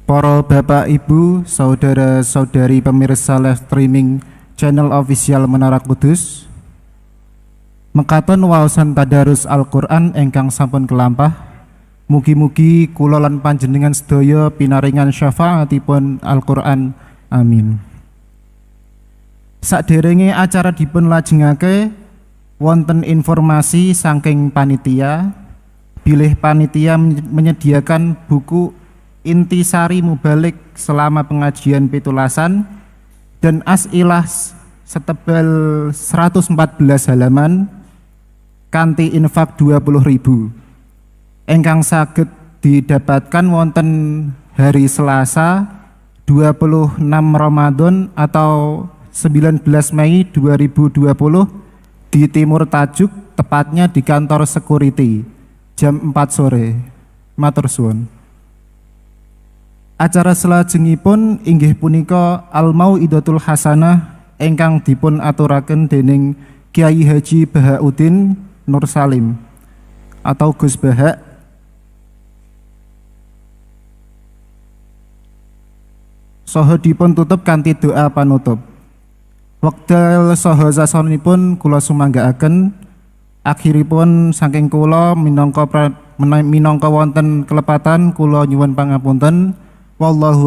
Para bapak ibu, saudara-saudari pemirsa live streaming channel official Menara Kudus, mekaten waosan tadarus Al-Qur'an ingkang sampun kelampah, mugi-mugi kula lan panjenengan sedaya pinaringan syafaatipun Al-Qur'an. Amin. Saderenge acara dipun lajengake wonten informasi saking panitia, bilih panitia menyediakan buku intisari mubalik selama pengajian pitulasan dan as'ilah setebal 114 halaman kanthi infak 20.000 ingkang saged didapatkan wonten hari Selasa 26 Ramadan atau 19 Mei 2020 di Timur Tajuk, tepatnya di kantor security jam 4 sore. Matur suwun. Acara selajengipun inggih punika Al-Mau'idatul Hasanah ingkang dipun aturaken dening Kiai Haji Bahauddin Nur Salim atau Gus Bahak. Saha dipun tutup kanthi doa panutup. Wekdal saha sasanipun kula sumanggaaken, akhiripun saking kula minangka wonten kelepatan kula nyuwun pangapunten. Wallahu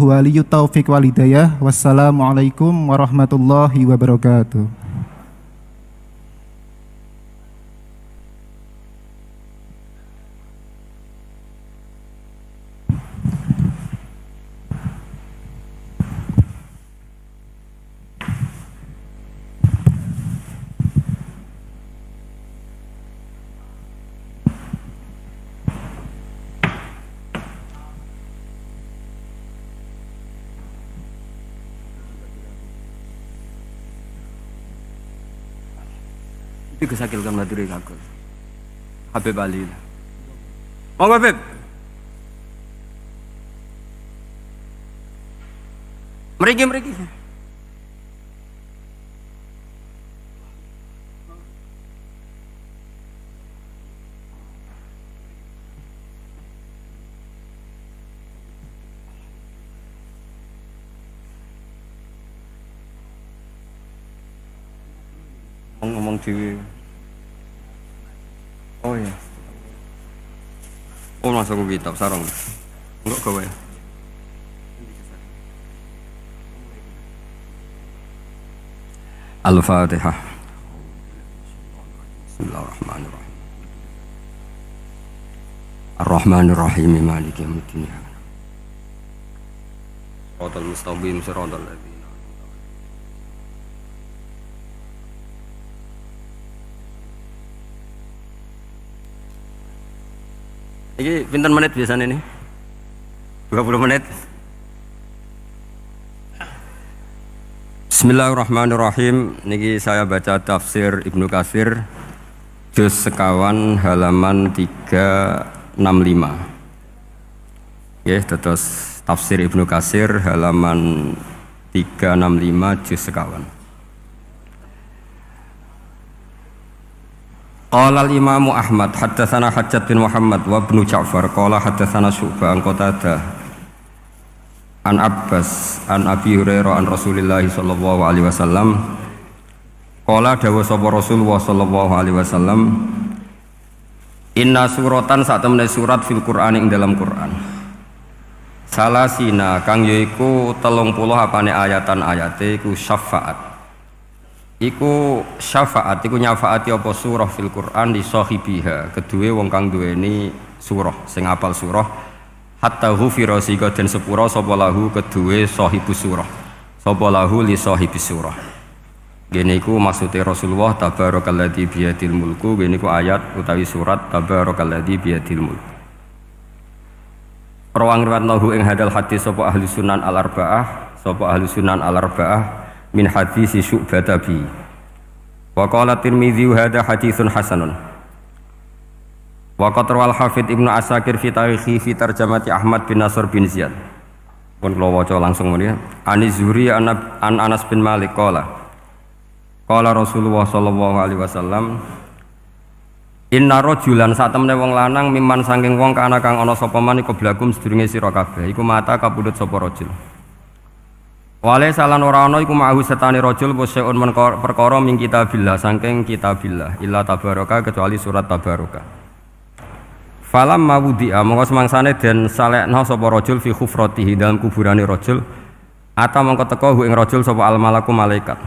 waliyyu taufiq wal hidayah. Wassalamualaikum warahmatullahi wabarakatuh. Iku sakil kan maturi aku. Habib Ali. Monggo Habib. Mriki. Ngomong dhewe. Oh iya. Oh langsung ke kitab sarung. Enggak gawe. Al-Fatihah. Bismillahirrahmanirrahim. Ar-Rahmanirrahim Maliki yaumiddin. Shiratal mustaqim shiratal ladzina Iki pinten menit biasanya nih? 20 menit. Bismillahirrahmanirrahim. Niki saya baca tafsir Ibnu Katsir juz sekawan halaman 365. Nggih, terus tafsir Ibnu Katsir halaman 365 juz sekawan. Qala al-Imam Ahmad haddatsana Hajjat bin Muhammad wa Ibnu Ja'far qala haddatsana Syu'bah an Qatadah an Abbas an Abi Hurairah an Rasulillah sallallahu alaihi wasallam qala dawa sapa Rasulullah sallallahu alaihi wasallam inna suratan sak temene surat fil Qur'an ing dalam Qur'an salasina kang yaiku 30 apane ayatan ayate iku syafaat. Iku syafaat, iku nyafaati apa surah fil Qur'an li sahibiha, kedue wong kang duweni surah, sing apal surah, hatta ghufira sika den sepura sapa lahu kedue sahibus surah, sapa lahu li sahibis surah. Gene iku maksude Rasulullah tabarakalladzi biyadil mulku, gene iku ayat utawi surat tabarakalladzi biyadil mulku. Rawang riwayat lahu ing hadal hadis sapa ahli sunan al-arba'ah min hadis Syu'bah tabi. Wa qala Tirmidzi hadza haditsun hasanun. Wa qatra al-Hafidz Ibnu Asakir fi tarikhi fi tarjamati Ahmad bin Nasr bin Ziyad. Pun kula waca langsung mriki. Ani Zuhri an Anas bin Malik qala. Qala Rasulullah sallallahu alaihi wasallam Inna rajulan sak temene wong lanang miman saking wong kana kang ana sapa man iku blagum sedurunge sira kabeh iku mata kapundhut sapa rajul. Wale salan ora ana iku ma'hu setane rajul poseun perkara min kitabillah saking kitabillah illa tabaraka kecuali surat tabaraka. Falam mawudi'a mongko semangsane den salekna sapa rajul fi khufratihi dalam kuburane rajul ata mongko teka ing rajul sapa al malaku malaikat.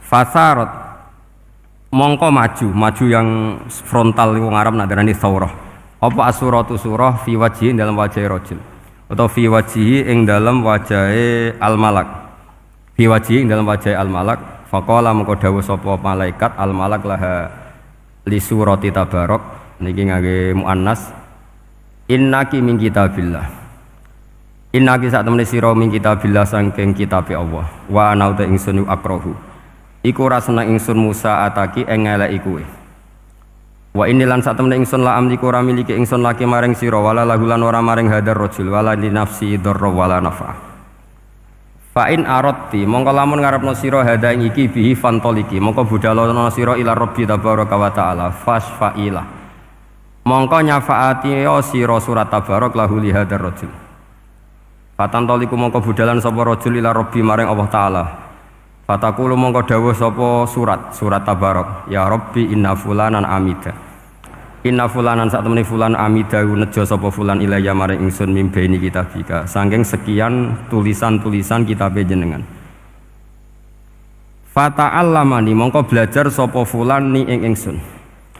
Fasarat mongko maju yang frontal wong Arab nak darani thawrah. Apa asuratu surah fi wajhi dalam wajah rajul atau fi wajhi ing dalam wajahe al malak. Fi wajhi ing dalam wajahe al malak faqala mongko dawuh sapa malaikat al malak laha li surati tabarok niki ngangge muannas innaki min kitabillah. Innaki sak temene sira min kitabillah saking kitabe Allah wa ana uta ingsun akrahu iku ora seneng ingsun Musa ataki ing ngeleki kowe. Wa inilan sak temene ingsun la amliku ora miliki ingsun laki maring sira wala lahulan ora maring hadar rajul wala li nafsi darra wala nafa. Fa in aradti mongko lamun ngarepno sira hada ing iki bihi fantoliki mongko budhalono sira ila rabbi tabaraka wa taala fasfaila. Mongko nyafaati sira surat tabarak lahu li hadar rajul. Fatantoliku mongko budhalan sapa rajul ila rabbi maring Allah taala. Fatakulu mongko dawuh sapa surat tabarok ya rabbi inna fulanan amida inna fulanan sak temene fulan amida nejo sapa fulan ilayya maring ingsun mimbaini kitabika saking sekian tulisan-tulisan kitabe jenengan. Fata'allamani mongko belajar sapa fulan ni ing ingsun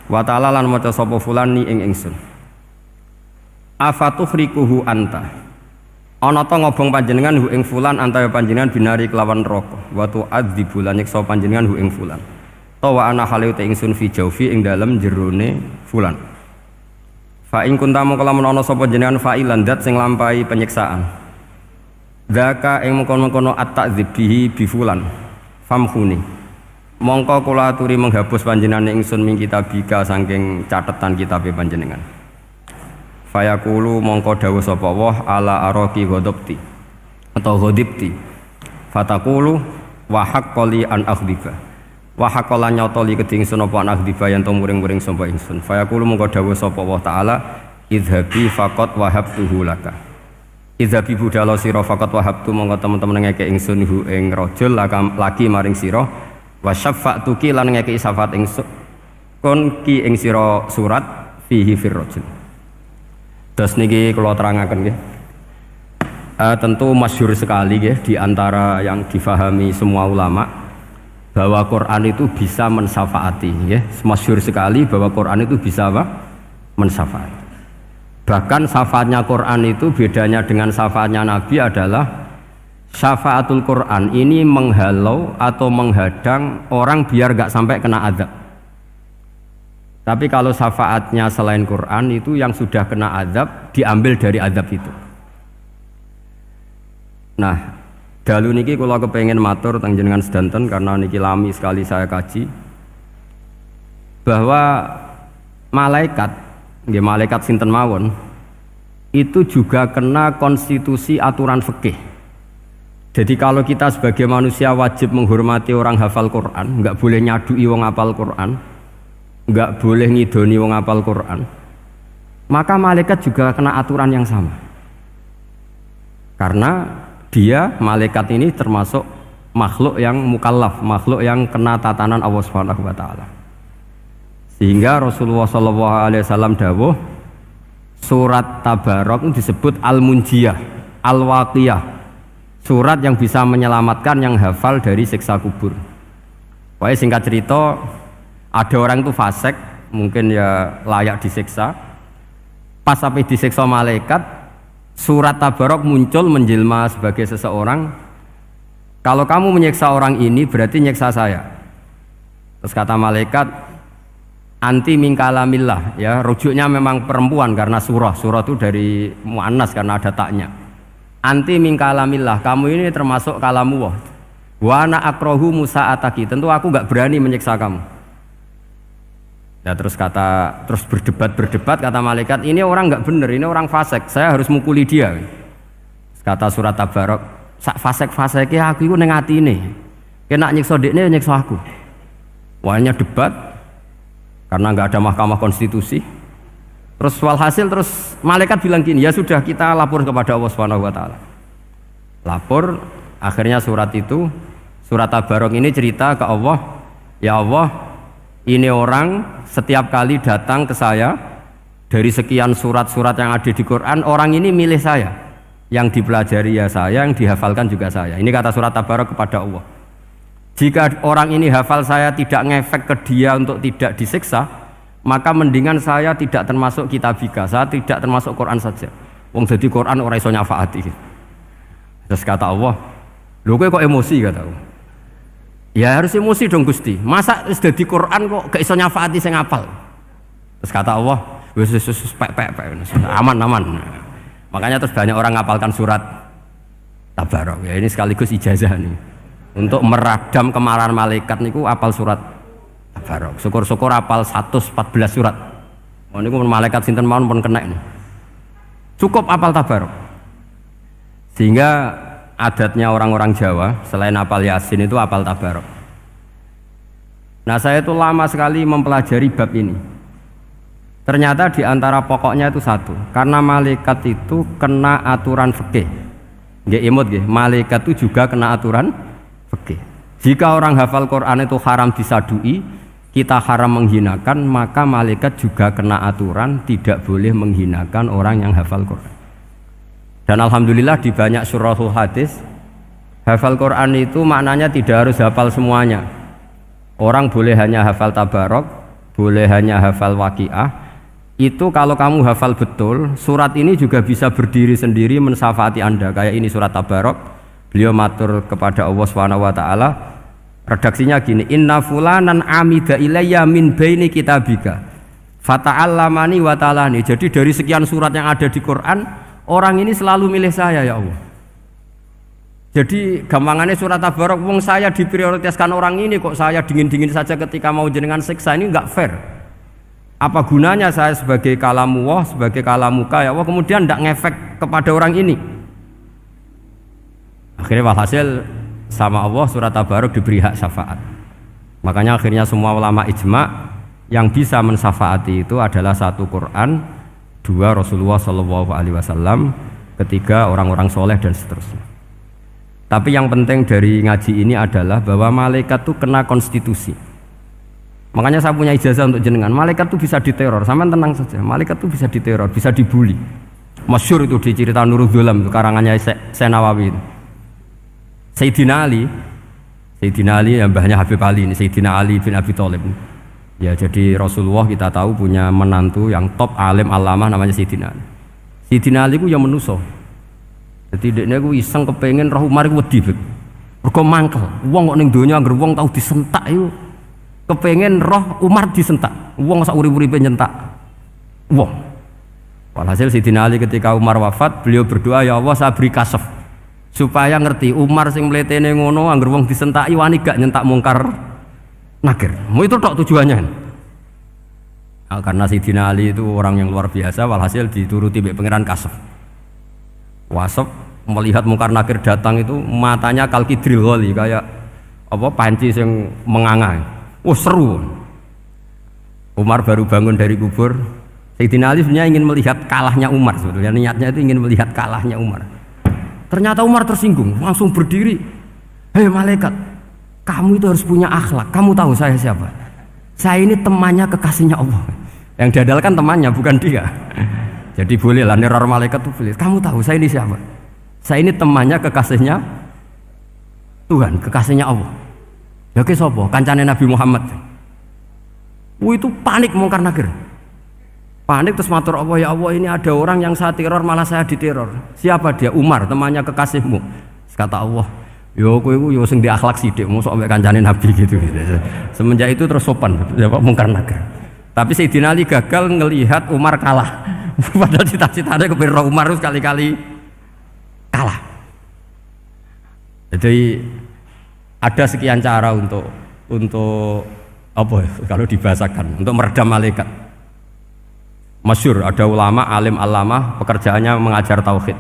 wa ta'ala lan maca sapa fulan ni ing ingsun. Afatuhrikuhu anta ana ta ngobong panjenengan hu ing fulan antaya panjenengan binari kelawan neraka wa tu'adzibu lan nyiksa panjenengan hu ing fulan ta wa ana halu ta ingsun fi jaufi ing dalem jerone fulan fa ing kunta mongko lamun ana sapa jenengan fa'ilan dat sing lampahi penyiksaan dzaka ing mengkono-kono at-ta'dzib bihi bi fulan famkhuni mongko kula aturi menghapus panjenengan ingsun min kitabika saking catetan kitabe panjenengan. Fayaqulu mongko dawuh sapa Allah ala araki ghadabti atau ghadibti fataqulu wa haqqali an akhdiba wa haqqala nyotoli keding sun apa an akhdiba yen to muring-muring sapa ingsun. Fayaqulu mongko dawuh sapa Allah taala idhabi faqat wahabtuhu laka idhabi budala sira faqat wahabtu mongko temen-temen ngeke ingsun hu ing rajul laki maring sira wa syafa'tuki lan ngeke syafaat ingsun kon ki ing sira surat fihi fir rajul. Terus niki kalau terangaken nggih. Tentu masyhur sekali nggih di antara yang difahami semua ulama bahwa Quran itu bisa mensyafaati nggih. Masyhur sekali bahwa Quran itu bisa apa? Mensyafaati. Bahkan syafaatnya Quran itu bedanya dengan syafaatnya Nabi adalah syafaatul Quran ini menghalau atau menghadang orang biar gak sampai kena azab. Tapi kalau syafaatnya selain Quran itu yang sudah kena azab diambil dari azab itu. Nah, dalu niki kula kepengin matur teng jenengan sedanten karena niki lami sekali saya kaji bahwa malaikat, nggih malaikat sinten mawon itu juga kena konstitusi aturan fikih. Jadi kalau kita sebagai manusia wajib menghormati orang hafal Quran, nggak boleh nyadui wong hafal Quran. Enggak boleh ngidoni wong apal Quran, maka malaikat juga kena aturan yang sama karena dia malaikat ini termasuk makhluk yang mukallaf, makhluk yang kena tatanan Allah Subhanahu wa taala. Sehingga Rasulullah SAW dawuh surat Tabarok disebut Al-Munjiyah, Al-Waqiyah, surat yang bisa menyelamatkan yang hafal dari siksa kubur. Pokoknya singkat cerita, ada orang itu fasik, mungkin ya layak disiksa. Pas sampai disiksa malaikat, surat Tabarok muncul menjelma sebagai seseorang. Kalau kamu menyiksa orang ini, berarti nyiksa saya. Terus kata malaikat, anti min kalamillah, ya rujuknya memang perempuan karena surah itu dari muannas karena ada taknya. Anti min kalamillah, kamu ini termasuk kalamullah. Wa ana akrahu musa'ataki, tentu aku enggak berani menyiksa kamu. Ya terus berdebat kata malaikat, ini orang enggak benar, ini orang fasik, saya harus mukuli dia. Kata surat Tabarok, sak fasik-fasiknya aku itu ning atine. Kena nyiksa dekne nyiksa aku. Wahnya debat. karena nggak ada mahkamah konstitusi. Terus walhasil terus malaikat bilang gini, ya sudah kita lapor kepada Allah Subhanahu wa taala. Lapor, akhirnya surat itu, surat Tabarok ini cerita ke Allah, ya Allah, ini orang setiap kali datang ke saya dari sekian surat-surat yang ada di Quran, orang ini milih saya. Yang dipelajari ya saya, yang dihafalkan juga saya. Ini kata surat Tabarok kepada Allah. Jika orang ini hafal saya tidak ngefek ke dia untuk tidak disiksa, maka mendingan saya tidak termasuk kitabika, saya tidak termasuk Quran saja. Wong jadi Quran ora iso nyafaati. Terus kata Allah, lho kowe kok emosi kata Allah. Ya harus emosi dong Gusti. Masa wis dadi Quran kok gak iso nyafaati sing ngapal. Terus kata Allah, wis pek aman. Makanya terus banyak orang ngapalkan surat Tabarok. Ya ini sekaligus ijazah nih. Untuk meradam kemarahan malaikat niku apal surat Tabarok. Syukur-syukur apal 114 surat. Oh niku malaikat sinten mawon pun kena ini. Cukup apal Tabarok. Sehingga adatnya orang-orang Jawa selain apal Yasin itu apal Tabarok. Nah, saya itu lama sekali mempelajari bab ini. Ternyata di antara pokoknya itu satu, karena malaikat itu kena aturan fikih. Nggih imut nggih, malaikat itu juga kena aturan fikih. Jika orang hafal Quran itu haram disadui, kita haram menghinakan, maka malaikat juga kena aturan tidak boleh menghinakan orang yang hafal Quran. Dan alhamdulillah di banyak surahul hadis, hafal Quran itu maknanya tidak harus hafal semuanya. Orang boleh hanya hafal Tabarok, boleh hanya hafal Waqiah. Itu kalau kamu hafal betul, surat ini juga bisa berdiri sendiri mensyafaati Anda. Kayak ini surat Tabarok, beliau matur kepada Allah Subhanahu wa taala. Redaksinya gini, inna fulanan amida ilayya min baini kitabika fata'allamani wa ta'alani. Jadi dari sekian surat yang ada di Quran, orang ini selalu milih saya ya Allah. Jadi gampangannya surat Tabarok, wong saya diprioritaskan orang ini kok saya dingin-dingin saja ketika mau jenengan siksa, ini enggak fair. Apa gunanya saya sebagai kalamullah, sebagai kalamuka ya Allah, kemudian tidak ngefek kepada orang ini. Akhirnya walhasil sama Allah surat Tabarok diberi hak syafaat. Makanya akhirnya semua ulama ijma yang bisa mensyafaati itu adalah satu Quran, dua Rasulullah SAW, ketiga orang-orang soleh dan seterusnya. Tapi yang penting dari ngaji ini adalah bahwa malaikat itu kena konstitusi. Makanya saya punya ijazah untuk jenengan. Malaikat itu bisa diteror, sampean tenang saja. Malaikat itu bisa diteror, bisa dibully. Masyhur itu di cerita Nurul Dzulam itu karangannya Senawawi. Sayyidina Ali yang mbahnya Habib Ali ini, Sayyidina Ali bin Abi Thalib. Ya jadi Rasulullah kita tahu punya menantu yang top alim alamah namanya Sayyidina Ali. Sayyidina Ali itu yang menuso. Jadi dekne ku iseng kepengen roh Umar ku wedi. Mergo mangkel. Wong kok ning donya anggere wong tau disentak iku kepengen roh Umar disentak. Wong sak urip-uripe nyentak wong. Walhasil Sayyidina Ali ketika Umar wafat, beliau berdoa, ya Allah saya beri kasaf supaya ngerti Umar sing mletene ngono anggere wong disentaki wani gak nyentak mungkar nakir. Mau itu tok tujuannya. Nah, karena Sayyidina Ali itu orang yang luar biasa, walhasil dituruti mbek pangeran kasaf. Wasop melihat mungkar nakir datang itu matanya kalkidril ghali kayak apa panci yang menganga. Seru. Umar baru bangun dari kubur. Sayyidina Ali sebenarnya ingin melihat kalahnya Umar sebetulnya, niatnya itu ingin melihat kalahnya Umar. Ternyata Umar tersinggung, langsung berdiri. Hei malaikat, kamu itu harus punya akhlak. Kamu tahu saya siapa? Saya ini temannya kekasihnya Allah. Yang diandalkan temannya bukan dia. Jadi boleh lah neror malaikat itu boleh. Kamu tahu saya ini siapa? Saya ini temannya kekasihnya Tuhan, kekasihnya Allah. Ya ke sapa? Kancane Nabi Muhammad. Itu panik mungkar nakir. Panik terus matur Allah, ya Allah ini ada orang yang saya teror malah saya diteror. Siapa dia? Umar, temannya kekasihmu. Kata Allah, yo kowe iku yo sing di akhlak sithik mosok ambek kancane Nabi gitu. Semenjak itu terus sopan jawab mungkar nakir. Tapi Sayyidina Ali gagal ngelihat Umar kalah. Padahal cita-citanya kepira Umar sekali-kali kalah. Jadi ada sekian cara untuk apa ya, kalau dibahasakan untuk meredam malaikat. Masyhur ada ulama alim alamah pekerjaannya mengajar tauhid.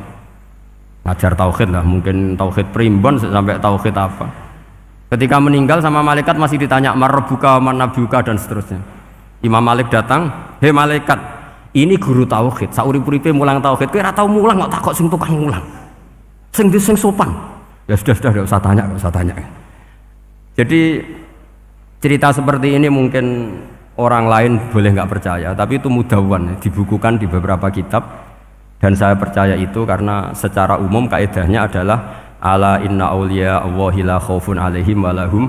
Ngajar tauhid lah, mungkin tauhid primbon sampai tauhid apa. Ketika meninggal sama malaikat masih ditanya marbuka, manabiuka dan seterusnya. Imam Malik datang, "Hei malaikat, ini guru tauhid, saurip-uripe mulang tauhid, kowe ora tau mulang kok takok sing tukang mulang. Sing sopan." Ya sudah, enggak usah tanya. Jadi cerita seperti ini mungkin orang lain boleh nggak percaya, tapi itu mudawwan, dibukukan di beberapa kitab, dan saya percaya itu karena secara umum kaidahnya adalah ala inna auliya Allahi la khaufun alaihim wa lahum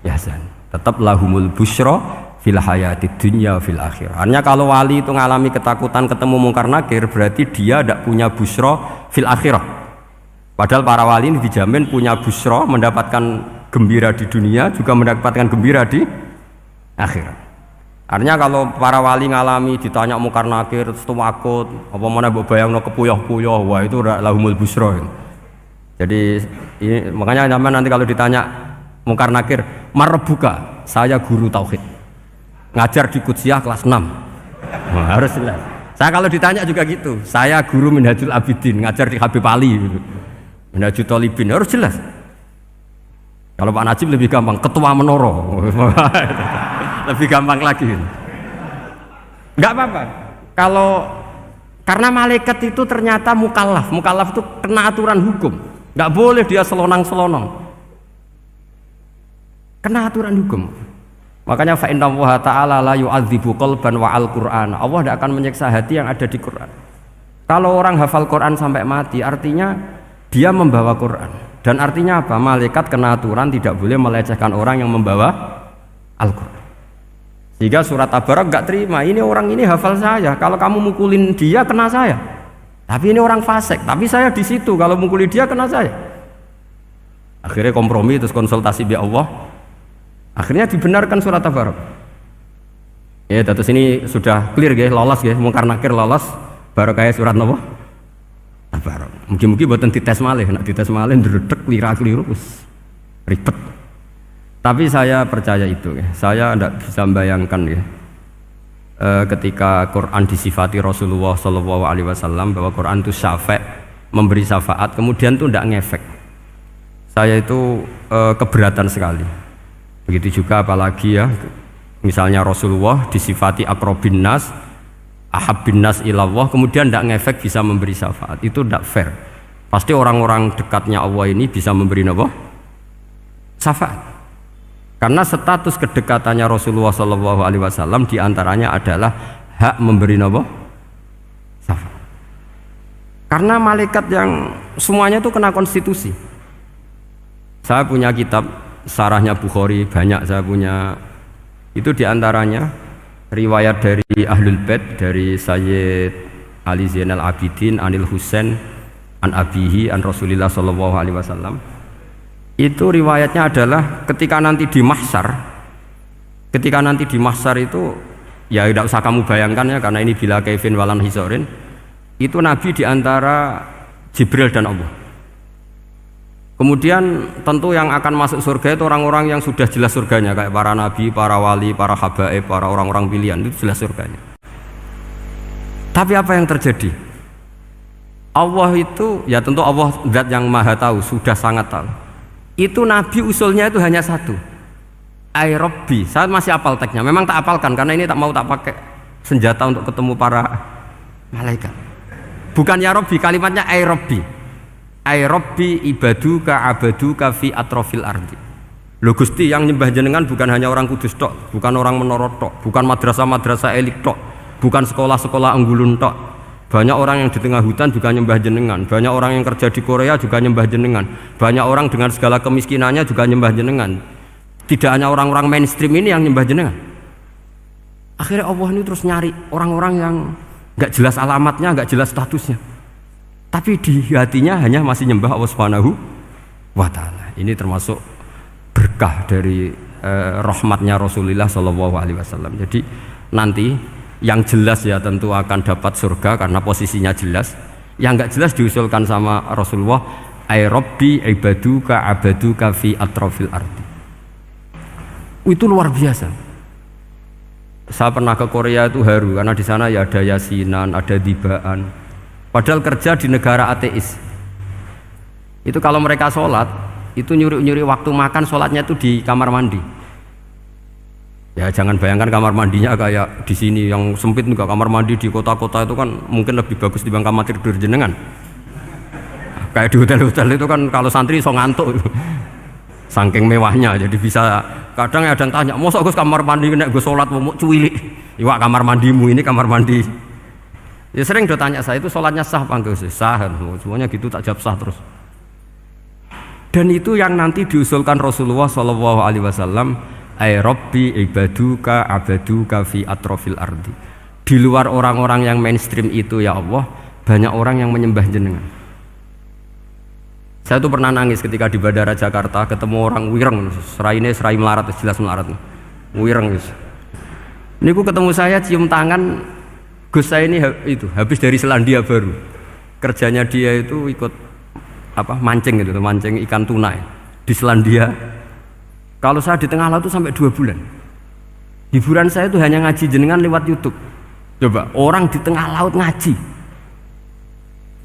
yahzan. Tetap lahumul busyra fil hayatid dunya fil akhirah. Artinya kalau wali itu ngalami ketakutan ketemu mungkar nakir, berarti dia tidak punya busyra fil akhirah. Padahal para wali ini dijamin punya busyra, mendapatkan gembira di dunia, juga mendapatkan gembira di akhirat. Artinya kalau para wali ngalami ditanya mungkar nakir, terus takut, apa mana mbok bayangno kepuyah-puyah, wah itu lahumul busyra. Jadi ini, makanya zaman nanti kalau ditanya mungkar nakir, marbuka, saya guru tauhid, ngajar di Qudsiyah kelas 6. Nah, harus jelas. Saya kalau ditanya juga gitu, saya guru Minhajul Abidin, ngajar di Habib Ali, Minhajul Thalibin, harus jelas. Kalau Pak Najib lebih gampang, ketua menoro, lebih gampang lagi. Enggak apa-apa. Kalau karena malaikat itu ternyata mukallaf itu kena aturan hukum, enggak boleh dia selonang-selonong, kena aturan hukum. Makanya fa inna Allah ta'ala la yu'adzibu qalban wa al-Qur'an. Allah tidak akan menyiksa hati yang ada di Quran. Kalau orang hafal Quran sampai mati, artinya dia membawa Quran. Dan artinya apa? Malaikat kena aturan tidak boleh melecehkan orang yang membawa Al-Quran. Sehingga surat Tabarak enggak terima, ini orang ini hafal saya, kalau kamu mukulin dia kena saya. Tapi ini orang fasik, tapi saya di situ, kalau mukuli dia kena saya. Akhirnya kompromi, terus konsultasi bi Allah. Akhirnya dibenarkan surat Tabarak. Ya, terus ini sudah clear guys, lolos guys, mungkar nakir lolos, baru kayak surat Nabi Tabarak. Mungkin buatan dites malih, nak dites malih ndredeg keliru ribet. Tapi saya percaya itu, ya. Saya tidak bisa membayangkan ya, ketika Quran disifati Rasulullah SAW bahwa Quran itu syafa', memberi syafaat, kemudian itu tidak ngefek. Saya itu keberatan sekali. Begitu juga apalagi ya, misalnya Rasulullah disifati aqrabin nas, ahabbin nas ilallah, kemudian tidak ngefek bisa memberi syafaat, itu tidak fair. Pasti orang-orang dekatnya Allah ini bisa memberi apa? Syafaat. Karena status kedekatannya Rasulullah SAW diantaranya adalah hak memberi apa? Syafaat. Karena malaikat yang semuanya itu kena konstitusi. Saya punya kitab Sarahnya Bukhari, banyak saya punya. Itu diantaranya riwayat dari Ahlul Bait, dari Sayyid Ali Zainal Abidin, Anil Husain, an Abihi, an Rasulillah SAW. Itu riwayatnya adalah ketika nanti di mahsyar itu, ya tidak usah kamu bayangkan ya, karena ini bila kaifin walan hisorin, itu Nabi diantara Jibril dan Allah. Kemudian tentu yang akan masuk surga itu orang-orang yang sudah jelas surganya, kayak para nabi, para wali, para habaib, para orang-orang pilihan, itu jelas surganya. Tapi apa yang terjadi? Allah itu, ya tentu Allah zat yang maha tahu, sudah sangat tahu. Itu nabi usulnya itu hanya satu, ay Rabbi. Saya masih apal teksnya, memang tak apalkan karena ini tak mau tak pakai senjata untuk ketemu para malaikat. Bukan ya Rabbi, kalimatnya ay Rabbi. Ay Rabbi ibaduka abaduka fi atrofil ardi. Loh Gusti, yang nyembah jenengan bukan hanya orang Kudus tok, bukan orang Menara tok, bukan madrasah-madrasah elit tok, bukan sekolah-sekolah Anggulun tok. Banyak orang yang di tengah hutan juga nyembah jenengan, banyak orang yang kerja di Korea juga nyembah jenengan, banyak orang dengan segala kemiskinannya juga nyembah jenengan. Tidak hanya orang-orang mainstream ini yang nyembah jenengan. Akhirnya Allah ini terus nyari orang-orang yang nggak jelas alamatnya, nggak jelas statusnya, tapi di hatinya hanya masih nyembah Allah Subhanahu wa Ta'ala. Ini termasuk berkah dari rahmatnya Rasulullah SAW. Jadi nanti yang jelas ya tentu akan dapat surga karena posisinya jelas. Yang nggak jelas diusulkan sama Rasulullah, ay Rabbi ibaduka abaduka fi atrofil ardi. Itu luar biasa. Saya pernah ke Korea itu haru karena di sana ya ada yasinan, ada dibaan. Padahal kerja di negara ateis. Itu kalau mereka sholat, itu nyuri-nyuri waktu makan, sholatnya itu di kamar mandi. Ya jangan bayangkan kamar mandinya kayak di sini yang sempit juga. Kamar mandi di kota-kota itu kan mungkin lebih bagus dibanding kamar tidur jenengan. Kayak di hotel-hotel itu kan kalau santri so ngantuk. Saking mewahnya, jadi bisa kadang ada yang tanya, mosok Gus kamar mandi nek Gus salat mau cuwilik. Iwak kamar mandimu ini kamar mandi. Ya sering do tanya saya itu salatnya sah apa enggak sih? Sah. Semuanya gitu tak jawab sah terus. Dan itu yang nanti diusulkan Rasulullah sallallahu alaihi wasallam, ay rabbi ibaduka abaduka fi atrofil ardi. Di luar orang-orang yang mainstream itu ya Allah, banyak orang yang menyembah jenengan. Saya tuh pernah nangis ketika di Bandara Jakarta ketemu orang wireng, serai melarat, jelas melarat. Wireng guys. Ini aku ketemu saya cium tangan, Gus saya ini itu habis dari Selandia Baru. Kerjanya dia itu ikut mancing gitu, mancing ikan tuna di Selandia. Kalau saya di tengah laut itu sampai 2 bulan. Hiburan saya itu hanya ngaji jenengan lewat YouTube. Coba orang di tengah laut ngaji.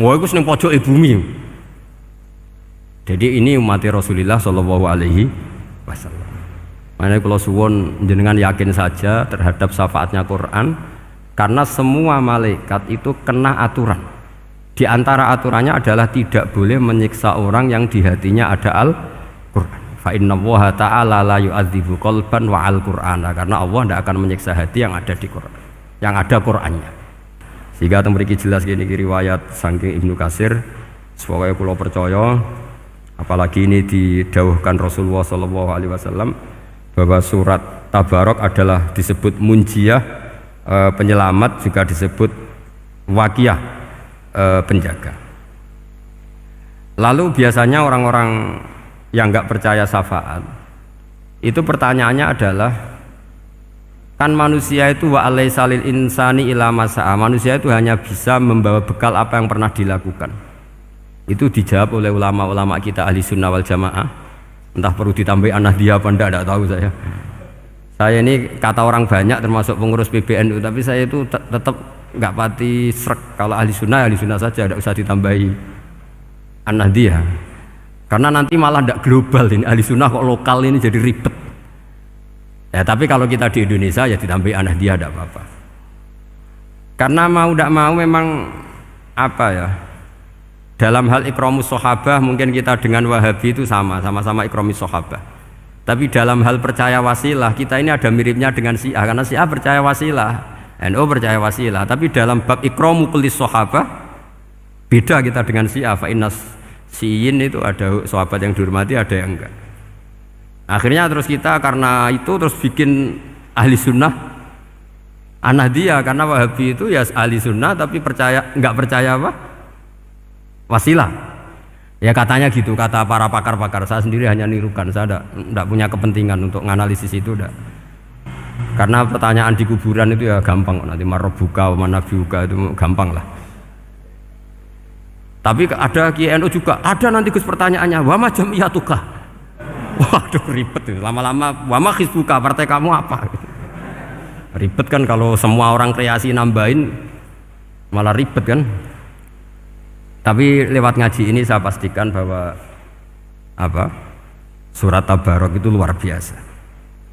Wah, itu seneng pojok bumi. Jadi ini umat Rasulullah Shallallahu Alaihi Wasallam. Makanya kalau suwon jenengan yakin saja terhadap syafaatnya Quran, karena semua malaikat itu kena aturan. Di antara aturannya adalah tidak boleh menyiksa orang yang di hatinya ada Al-Quran. Fa innallaha ta'ala la yu'adzibu qalban wa al-Qur'ana, karena Allah tidak akan menyiksa hati yang ada di Quran, yang ada Qurannya. Sehingga mriki jelas gini riwayat saking Ibnu Katsir, supaya kula percaya, apalagi ini didhawuhkan Rasulullah sallallahu alaihi wasallam bahwa surat Tabarok adalah disebut munjiyah, penyelamat, juga disebut waqiyah, penjaga. Lalu biasanya orang-orang yang nggak percaya syafaat itu pertanyaannya adalah, kan manusia itu wa alaisa lil insani ila masa'a, manusia itu hanya bisa membawa bekal apa yang pernah dilakukan. Itu dijawab oleh ulama-ulama kita ahli sunnah wal jamaah. Entah perlu ditambah anahdia apa enggak tahu saya ini kata orang banyak termasuk pengurus PBNU, tapi saya itu tetap nggak pati srek. Kalau ahli sunnah saja, tidak usah ditambahi anahdia. Karena nanti malah tidak global, ini ahli sunnah kok lokal ini jadi ribet. Ya tapi kalau kita di Indonesia ya ditambahi anahdia tidak apa-apa. Karena mau tidak mau memang dalam hal ikramus sahabah mungkin kita dengan Wahabi itu sama-sama ikramus sahabah. Tapi dalam hal percaya wasilah kita ini ada miripnya dengan Syiah, karena Syiah percaya wasilah, NU percaya wasilah. Tapi dalam bab ikramu kulis sahabah beda kita dengan Syiah. Fa innas Syiin itu ada sahabat yang dihormati, ada yang enggak. Akhirnya terus kita karena itu terus bikin ahli sunnah Anahdiyah, karena Wahabi itu ya ahli sunnah tapi enggak percaya wasilah. Ya katanya gitu, kata para pakar-pakar. Saya sendiri hanya nirukan, saya enggak punya kepentingan untuk menganalisis itu enggak. Karena pertanyaan di kuburan itu ya gampang, nanti marobuka manabiuka itu gampang lah. Tapi ada KNU juga, ada nanti Gus pertanyaannya, wama jamiyatuka. Waduh ribet itu, lama-lama wama hizbuka, partai kamu apa? Ribet kan kalau semua orang kreasi nambahin, malah ribet kan. Tapi lewat ngaji ini saya pastikan bahwa surat Tabarok itu luar biasa.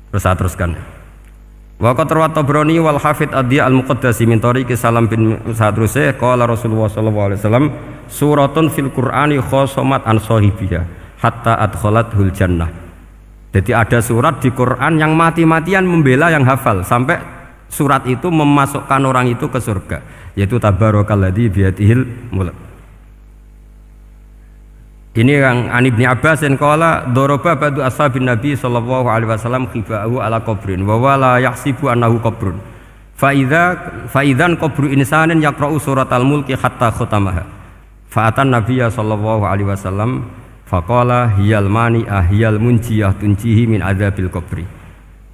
Terus saya teruskan. Wa qad rawat Tabrani wal Hafidz Ad-Diya al-Muqaddasi min tariqi Salam bin Sadrusih qala Rasulullah sallallahu alaihi wasallam suratun fil Qur'ani khosomat an sahibiha hatta adkhalathul jannah. Jadi ada surat di Quran yang mati-matian membela yang hafal sampai surat itu memasukkan orang itu ke surga, yaitu tabarakalladzi biyadihil mulk. Ini yang An Ibni Abbas dan qala daraba ba'du ashabin Nabi sallallahu alaihi wasallam khiba'u ala qabrin wa wala yahsibu annahu qabrun. Fa idzan qabru insanin yaqra'u suratal mulki hatta khatamaha. Fa atan Nabiyya sallallahu alaihi wasallam faqala hiyal mani'ah hiyal munjiyah tunjihi min adzabil qabri.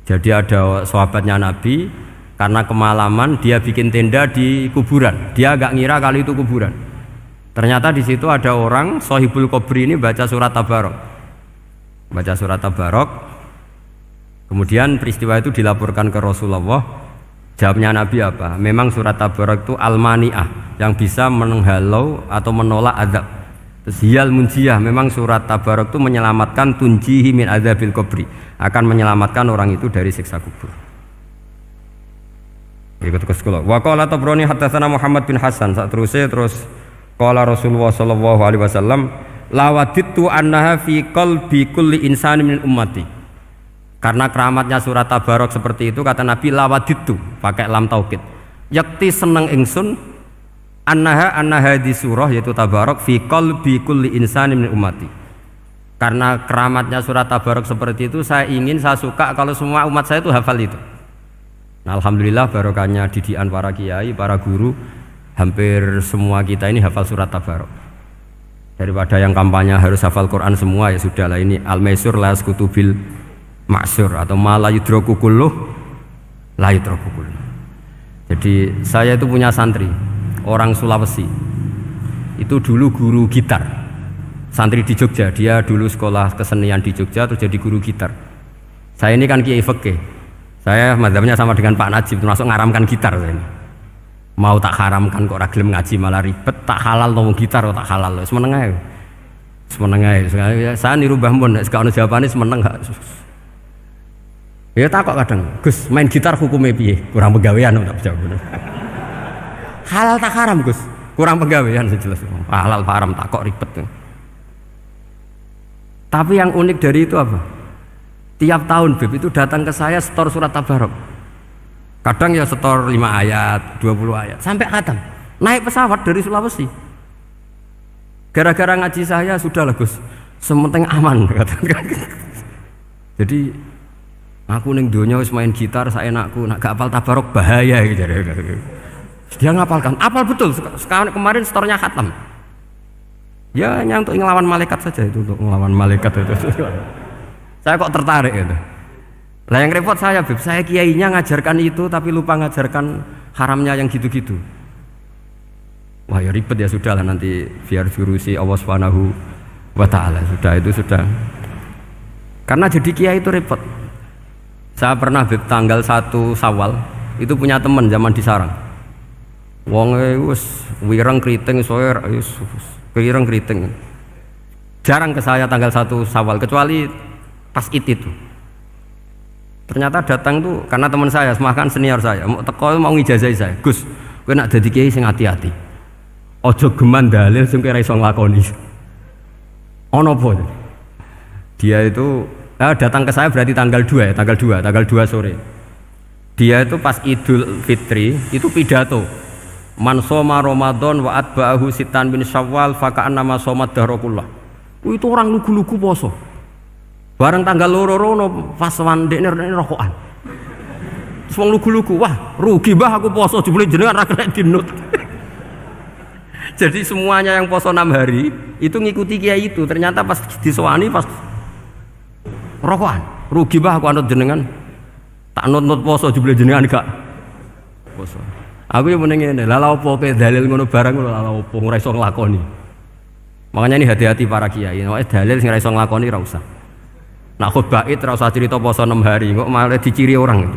Jadi ada sahabatnya Nabi, karena kemalaman dia bikin tenda di kuburan. Dia agak ngira kalau itu kuburan. Ternyata di situ ada orang Sohibul Qabri ini baca surat Tabarok. Baca surat Tabarok. Kemudian peristiwa itu dilaporkan ke Rasulullah. Jawabnya Nabi apa? Memang surat Tabarok itu al-mani'ah, yang bisa menghalau atau menolak azab. Terus hiyal munjiyah, memang surat Tabarok itu menyelamatkan tunjihi min adzabil qabri, akan menyelamatkan orang itu dari siksa kubur. ikut terus kula. Wa qala Tabrani haddatsana Muhammad bin Hasan terus qala Rasulullah sallallahu alaihi wasallam lawadittu annaha fi qalbi kulli insani min ummati. Karena keramatnya surat Tabarok seperti itu kata Nabi lawadittu pakai lam taukid. Yakti seneng ingsun annaha di surah yaitu Tabarok fi qalbi kulli insani min ummati. Karena keramatnya surat Tabarok seperti itu saya suka kalau semua umat saya itu hafal itu. Nah, alhamdulillah barokahnya didikan para kiai, para guru, hampir semua kita ini hafal surat Tabarok. Daripada yang kampanye harus hafal Quran semua ya sudahlah ini al-maisur la yasqutubil ma'sur atau ma la yudraku kulluh la yudraku kulluh. Jadi saya itu punya santri orang Sulawesi. Itu dulu guru gitar. Santri di Jogja, dia dulu sekolah kesenian di Jogja terus jadi guru gitar. Saya ini kan kiai fikih. Saya mazhabnya sama dengan Pak Najib termasuk ngaramkan gitar saya ini. Mau tak haramkan kok ora gelem ngaji malah ribet, tak halal to gitar kok tak halal. Semeneng ae. Semeneng ae. Saya niru Mbah Mun nek ono jawabane semeneng gak. Ya takok kadang, Gus, main gitar hukumnya piye? Kurang pegawean tak jawab. Halal tak haram, Gus? Kurang pegawean jelas. Halal haram takok ribet. Tapi yang unik dari itu apa? Tiap tahun Beb itu datang ke saya setor surat Tabarok. Kadang ya setor 5 ayat, 20 ayat, sampai khatam. Naik pesawat dari Sulawesi. Gara-gara ngaji saya sudahlah Gus, sementing aman. Jadi aku ning donya wis main gitar saenakku, nak gak apal Tabarok bahaya gitu. Dia ngapalkan, apal betul. Sekarang kemarin setornya khatam. Ya hanya untuk ngelawan malaikat saja itu, untuk ngelawan malaikat itu. Saya kok tertarik itu. Lah yang repot saya, Beb, saya kiainya ngajarkan itu tapi lupa ngajarkan haramnya yang gitu-gitu. Wah ya ribet ya sudahlah nanti biar diurusi Allah Subhanahu wa taala. Sudah itu sudah. Karena jadi kiai itu repot. Saya pernah Beb tanggal 1 Syawal itu punya teman zaman di Sarang. Wong wis wireng kriting soer wireng kriting. Jarang ke saya tanggal 1 Syawal kecuali pas itu. Ternyata datang tuh karena teman saya, semakan senior saya, mau teko mau ngijazahi saya. Gus, kowe nak dadi kiai sing hati-hati. Aja geman dalil sing ora iso nglakoni. Ono apa? Dia itu datang ke saya berarti tanggal 2 ya, tanggal 2 sore. Dia itu pas Idul Fitri itu pidato. Man shoma Ramadan wa atba'ahu sitan bin Syawal fa ka'annama shoma dahrakullah. Itu orang lugu-lugu poso. Bareng tanggal loro-loro pas wandekne rokokan. Wong lugu-lugu, wah rugi mbah aku poso jebule jenengan ra kena dinut. Jadi semuanya yang poso 6 hari itu ngikuti kiai itu. Ternyata pas disowani pas rokokan, rugi mbah aku anut jenengan. Tak nut-nut poso jebule jenengan gak poso. Aku yang meneng ngene, lha opo kowe dalil ngono barang lho lha opo ora iso nglakoni. Makanya ini hati-hati para kiai, nek dalil sing ora iso nglakoni ora usah. Nak khutbah id ora usah cerita poso 6 hari, kok malah diciri orang.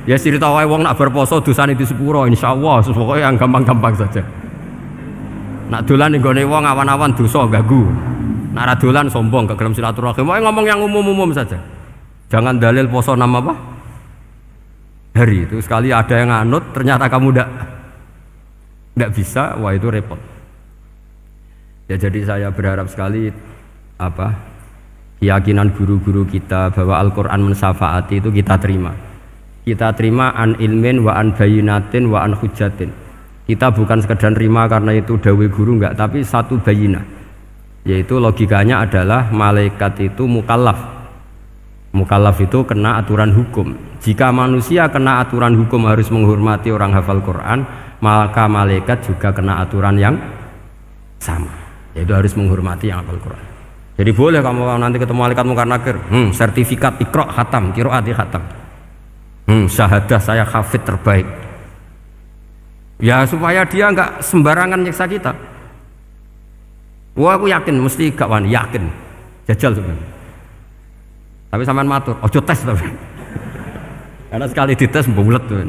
Ya cerita wae wong nak berposo dosane di sepuro insyaallah, pokoke yang gampang-gampang saja. Nak dolan ning gone wong awan-awan dosa ganggu. Nak ra dolan sombong gak gelem silaturahim. Pokoke ngomong yang umum-umum saja. Jangan dalil poso 6 apa? Hari itu sekali ada yang nganut ternyata kamu ndak bisa, wah itu repot. Ya jadi saya berharap sekali keyakinan guru-guru kita bahwa Al-Quran mensyafaati itu kita terima. Kita terima an ilmin wa an bayinatin wa an hujatin. Kita bukan sekedar terima karena itu dawe guru enggak, tapi satu bayinah. Yaitu logikanya adalah malaikat itu mukallaf. Mukallaf itu kena aturan hukum. Jika manusia kena aturan hukum harus menghormati orang hafal Quran, maka malaikat juga kena aturan yang sama, yaitu harus menghormati yang hafal Quran. Jadi boleh kamu nanti ketemu malaikat mungkar nakir, sertifikat Iqra khatam, qiraati khatam, syahadah saya hafid terbaik. Ya supaya dia enggak sembarangan nyiksa kita. Wah aku yakin mesti gak wani, yakin jajal sebenarnya. Tapi sampean matur, ojo tes tapi. Karena sekali dites bulet tuh.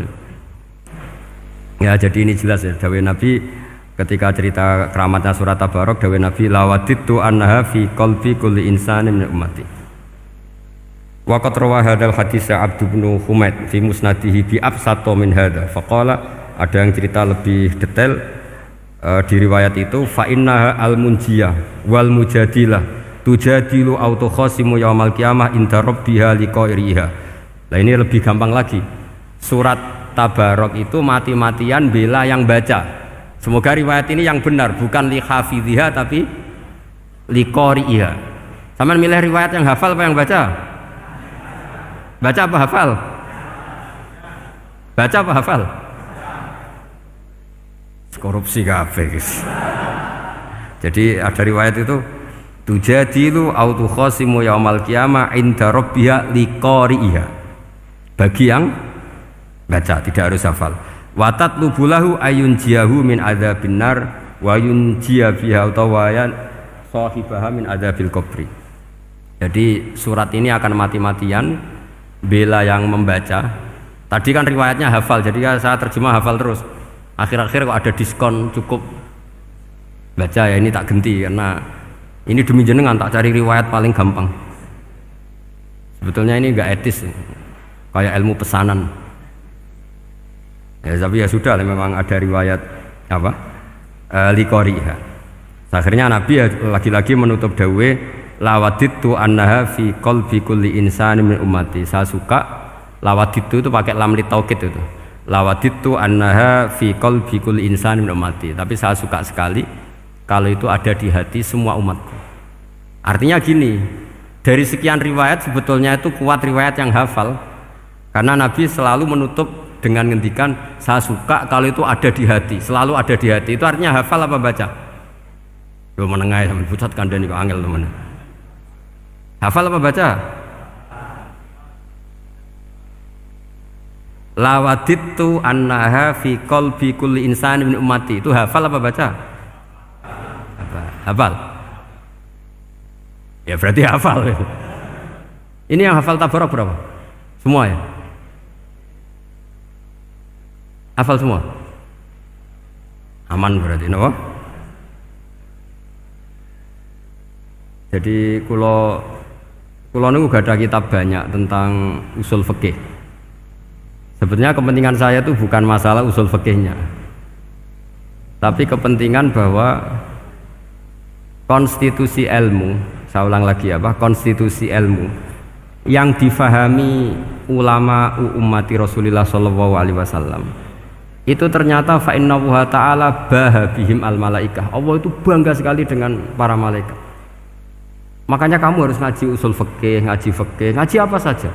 Ya jadi ini jelas ya, dawuh Nabi ketika cerita keramatnya surat Tabarok, dawuh Nabi lawadittu annaha fi qalbi kulli insanin min ummati. Wa qad rawa hadzal hadits Abd bin Humaid fi musnadihi bi absato min hadza. Faqala, ada yang cerita lebih detail di riwayat itu, fa innaha al-munjiyah wal mujadilah tujadilu autokhasimu yaumal qiyamah inda rabbiha liqairiha. Nah ini lebih gampang lagi. Surat Tabarok itu mati-matian bela yang baca. Semoga riwayat ini yang benar, bukan li hafidhiha tapi liqairiha. Sama milih riwayat yang hafal apa yang baca? Baca apa hafal? Baca apa hafal? Korupsi kabeh. Jadi ada riwayat itu tujadilu au tukhasimu yaumal qiyamah inda rabbiha liqari'iha. Bagi yang baca, tidak harus hafal. Wa tatlubu lahu ayunjiyahu min adzabin nar wa yunjiya biha utawayan sahibaha min adzabil qabri. Jadi surat ini akan mati-matian bela yang membaca. Tadi kan riwayatnya hafal, jadi saya terjemah hafal terus. Akhir-akhir kok ada diskon cukup baca, ya ini tak ganti karena ini demi jenengan tak cari riwayat paling gampang. Sebetulnya ini enggak etis, kayak ilmu pesanan. Ya tapi ya sudah, memang ada riwayat apa? Liqariha. Akhirnya Nabi ya lagi-lagi menutup dawe lawaditu annaha fi qalbi kulli insani min ummati. Saya suka lawaditu itu pakai lam li taukid itu. Lawaditu annaha fi qalbi kulli insani min ummati. Tapi saya suka sekali kalau itu ada di hati semua umatku. Artinya gini, dari sekian riwayat sebetulnya itu kuat riwayat yang hafal. Karena Nabi selalu menutup dengan ngendikan saya suka kalau itu ada di hati, selalu ada di hati. Itu artinya hafal apa baca? Loh menengah sampai pucat kandani kok angel teman. Hafal apa baca? Lawaditu annaha fi qalbi kulli insani min ummati. Itu hafal apa baca? Hafal. Ya berarti hafal. Ini yang hafal Tabarok berapa? Semua ya? Hafal semua? Aman berarti, no? Jadi kulo niku gak ada kitab banyak tentang usul fikih. Sebetulnya kepentingan saya itu bukan masalah usul fikihnya, tapi kepentingan bahwa konstitusi ilmu, saya ulang lagi apa, konstitusi ilmu yang difahami ulama ummati Rasulullah sallallahu alaihi wasallam itu ternyata fa innallaha ta'ala bahabihim al malaikah. Allah itu bangga sekali dengan para malaikat. Makanya kamu harus ngaji usul fikih, ngaji apa saja.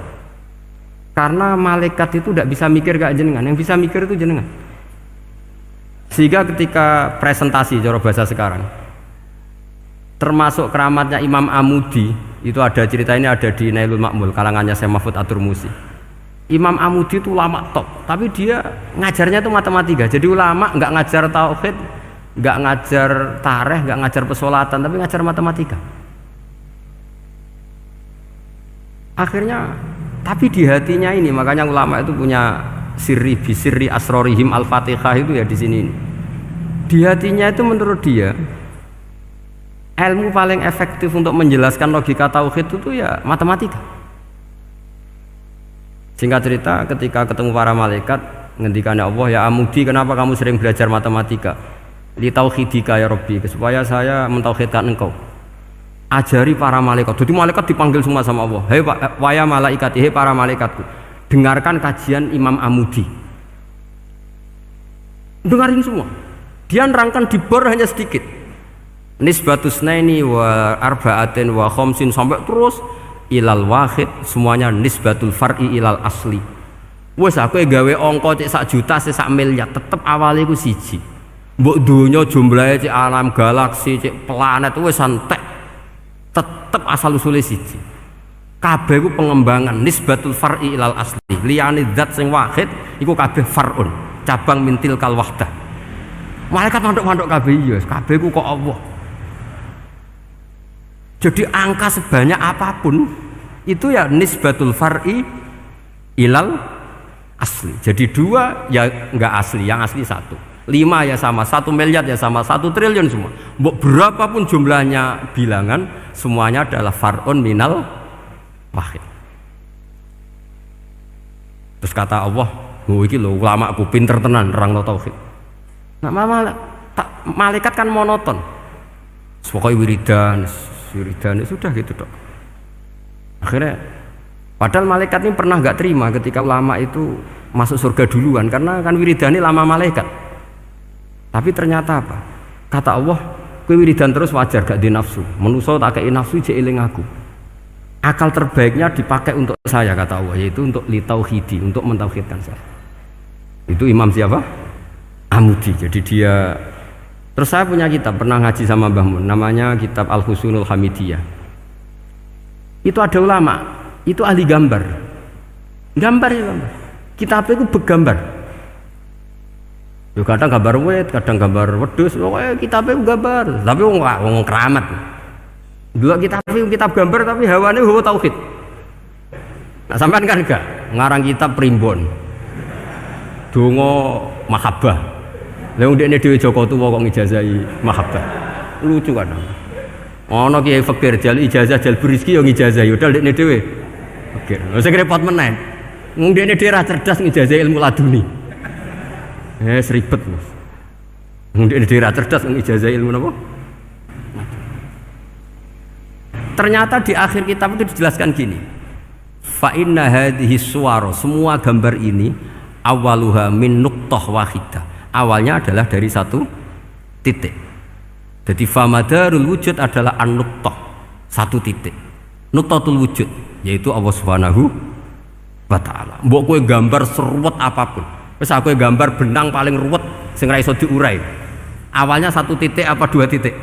Karena malaikat itu tidak bisa mikir kayak jenengan, yang bisa mikir itu jenengan. Sehingga ketika presentasi cara bahasa sekarang, termasuk keramatnya Imam Amudi, itu ada cerita ini ada di Nailul Ma'mul kalangannya Syekh Mahfud At-Turmusi. Imam Amudi itu ulama top, tapi dia ngajarnya itu matematika. Jadi ulama nggak ngajar tauhid, nggak ngajar tarikh, nggak ngajar pesolatan, tapi ngajar matematika. Akhirnya, tapi di hatinya ini, makanya ulama itu punya bisirri asrorihim al-fatihah itu ya di sini. Di hatinya itu menurut dia ilmu paling efektif untuk menjelaskan logika tauhid itu ya matematika. Singkat cerita, ketika ketemu para malaikat, ngendikannya Allah, ya Amudi, kenapa kamu sering belajar matematika? Li tauhidika ya Rabbi, supaya saya mentauhidkan engkau. Ajari para malaikat. Jadi malaikat dipanggil semua sama Allah. Hei waya malaikat, hei para malaikatku, dengarkan kajian Imam Amudi. Dengarin semua. Dia nerangkan di bor hanya sedikit. Nisbatus naini wa arba'atin wa khamsin sampai terus ilal wahid, semuanya nisbatul far'i ilal asli. Wes aku gawe angka cek 1 juta cek 1 miliar, tetep awalnya ku siji. Mbok donya jumlahe cek alam galaksi cek planet wes santek. Tetep asal usulnya siji. Kabeh ku pengembangan nisbatul far'i ilal asli. Liyane zat sing wahid iku kabeh far'un, cabang mintil kal wahdah. Malaikat manduk-manduk kabeh iya, kabeh ku kok Allah. Jadi angka sebanyak apapun itu ya nisbatul far'i ilal asli. Jadi 2 ya enggak asli, yang asli 1. 5 ya sama, 1 miliar ya sama, 1 triliun semua. Berapapun jumlahnya bilangan, semuanya adalah far'un minal wahid. Terus kata Allah, "Oh iki lho ulamaku pinter tenan nerangno tauhid." Nah, malaikat kan monoton. Pokoknya wiridan sudah gitu dok. Akhirnya, padahal malaikat ini pernah nggak terima ketika ulama itu masuk surga duluan karena kan wiridan ini lama malaikat. Tapi ternyata apa? Kata Allah, kowe wiridan terus wajar gak di nafsu. Manusa tak kei nafsu jek eling aku. Akal terbaiknya dipakai untuk saya kata Allah, yaitu untuk litauhidi, untuk mentauhidkan saya. Itu Imam siapa? Amudi. Jadi dia. Terus saya punya kitab, pernah ngaji sama Mbah Mun, namanya kitab Al-Husunul Hamidiyah. Itu ada ulama, itu ahli gambar. Gambar. Kitabnya itu bergambar. Yo kadang gambar wit, kadang gambar wedhus, pokoknya kitabnya gambar. Tapi wong keramat. Dua kitab gambar tapi hawane hawa tauhid. Nah sampean kan enggak ngarang kitab primbon. Donga mahabbah. Lah ndekne dhewe Joko Tuwa kok ngijazahi mahabbah. Lucu kan. Ana kiai fakir jal ijazah jal berizki yo ngijazahi padahal ndekne dhewe fakir. Lha sing repot meneh. Wong ndekne dhewe ra cerdas ngijazahi ilmu laduni. Ribet. Wong ndekne dhewe ra cerdas ngijazahi ilmu napa? Ternyata di akhir kitab itu dijelaskan gini. Fa inna hadhihi suwara, semua gambar ini awaluha min nuqtah wahidah. Awalnya adalah dari satu titik. Jadi famadarul wujud adalah an-nuqtah, satu titik. Nuqtatul wujud yaitu Allah Subhanahu wa taala. Mbok kowe gambar seruwet apapun. Wis aku gambar benang paling ruwet sing ra iso diurai. Awalnya satu titik apa dua titik?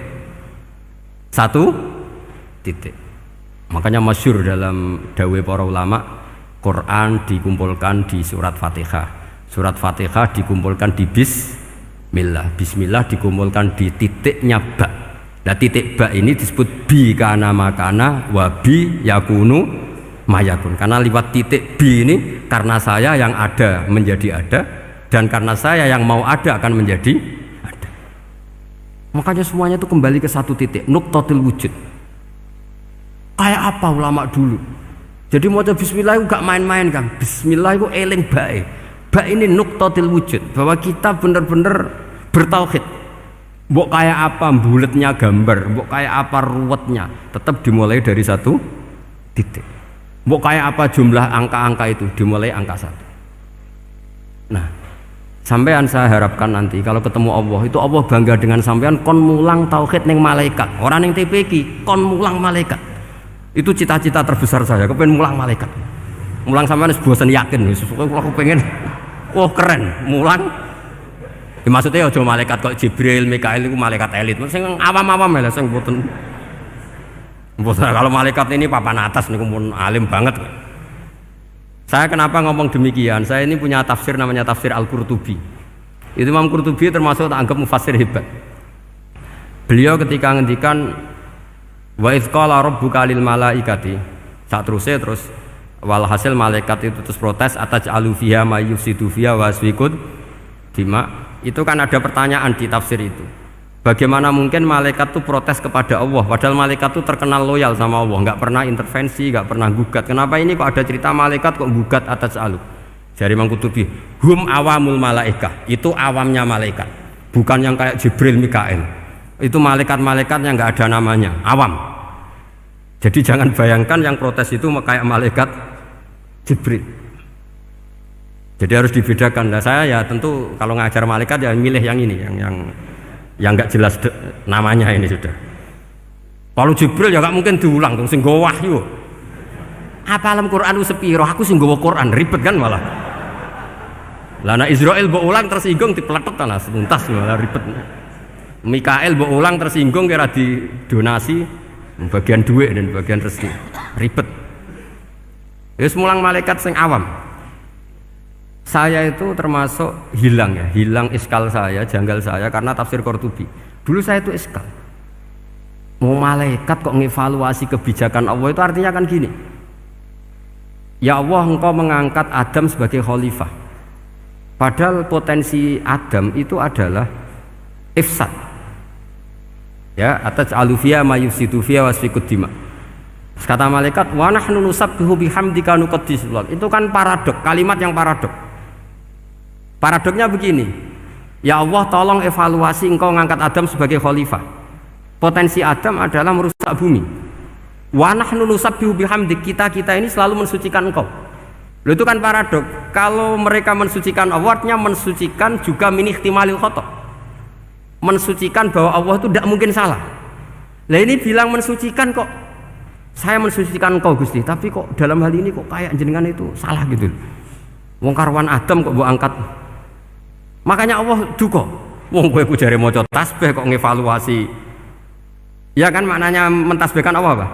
Satu titik. Makanya masyhur dalam dawuh para ulama, Quran dikumpulkan di surat Fatihah. Surat Fatihah dikumpulkan di Bismillah. Bismillah dikumpulkan di titiknya ba. Nah titik ba ini disebut bi kana makana wa bi yakunu mayakun. Karena lewat titik bi ini karena saya yang ada menjadi ada dan karena saya yang mau ada akan menjadi ada. Makanya semuanya itu kembali ke satu titik, nuqtatul wujud. Kayak apa ulama dulu? Jadi mau bismillah itu gak main-main kan. Bismillah itu eling bae. Bak ini nuqtatil wujud, bahwa kita benar-benar bertauhid. Mbok kayak apa buletnya gambar, mbok kayak apa ruwetnya, tetap dimulai dari satu titik. Mbok kayak apa jumlah angka-angka itu, dimulai angka satu. Nah, sampean saya harapkan nanti kalau ketemu Allah, itu Allah bangga dengan sampean kon mulang tauhid ning malaikat. Orang ning TPQ kon mulang malaikat. Itu cita-cita terbesar saya, kepengen mulang malaikat. Mulang sampean wis bosen yakin, wis aku pengen. Oh keren, mulang. Ya, maksudnya aja malaikat kok Jibril, Mikail itu malaikat elit. Sing awam-awam ya, sing mboten. Kalau malaikat ini papan atas niku pun alim banget. Saya kenapa ngomong demikian? Saya ini punya tafsir namanya tafsir Al-Qurtubi. Itu Imam Qurtubi termasuk tak anggap mufassir hebat. Beliau ketika ngendikan wa idz qala rabbuka lil malaikati, terus walhasil malaikat itu terus protes ataj'alu fiha may yufsidu fiha wa yasfikud dima. Itu kan ada pertanyaan di tafsir itu. Bagaimana mungkin malaikat itu protes kepada Allah padahal malaikat itu terkenal loyal sama Allah, nggak pernah intervensi, nggak pernah gugat. Kenapa ini kok ada cerita malaikat kok gugat ataj'alu? Jadi Imam Qurtubi, hum awamul malaikah, itu awamnya malaikat, bukan yang kayak Jibril, Mikail. Itu malaikat-malaikat yang nggak ada namanya, awam. Jadi jangan bayangkan yang protes itu kayak malaikat Jibril. Jadi harus dibedakan. Nah, saya ya tentu kalau ngajar malaikat ya milih yang ini, yang nggak jelas namanya ini sudah. Kalau Jibril ya nggak mungkin diulang, sing nggawa wahyu. Apa alam Quran sepiro? Aku sing nggawa Quran ribet kan malah. Lah nek Israil mbok ulang tersinggung dipletet lah tuntas malah ribet. Mikael mbok ulang tersinggung kira di donasi bagian duit dan bagian rezeki. Ribet. Wis mulang malaikat sing awam. Saya itu termasuk hilang iskal saya, janggal saya karena tafsir Qurtubi. Dulu saya itu iskal. Mau malaikat kok ngevaluasi kebijakan Allah itu artinya kan gini. Ya Allah, engkau mengangkat Adam sebagai khalifah. Padahal potensi Adam itu adalah ifsad. Ya, ataj'alu fiha may yufsidu fiha wa yasfikud dima. Kata malaikat, wa nahnu nusabbihu bihamdika nuqaddisu lak. Itu kan paradok, kalimat yang paradok. Paradoknya begini. Ya Allah, tolong evaluasi engkau ngangkat Adam sebagai khalifah. Potensi Adam adalah merusak bumi. Wa nahnu nusabbihu bihamdik, kita ini selalu mensucikan engkau. Loh, itu kan paradok. Kalau mereka mensucikan Allah, artinya mensucikan juga min ihtimalil khata'. Mensucikan bahwa Allah itu tidak mungkin salah. Lah ini bilang mensucikan kok. Saya mensucikan engkau Gusti, tapi kok dalam hal ini kok kayak jenengan itu salah gitu. Wong karwan Adam kok mbok angkat. Makanya Allah duka. Wong kowe ku jare maca tasbih kok ngevaluasi. Ya kan maknanya mentasbihkan Allah apa?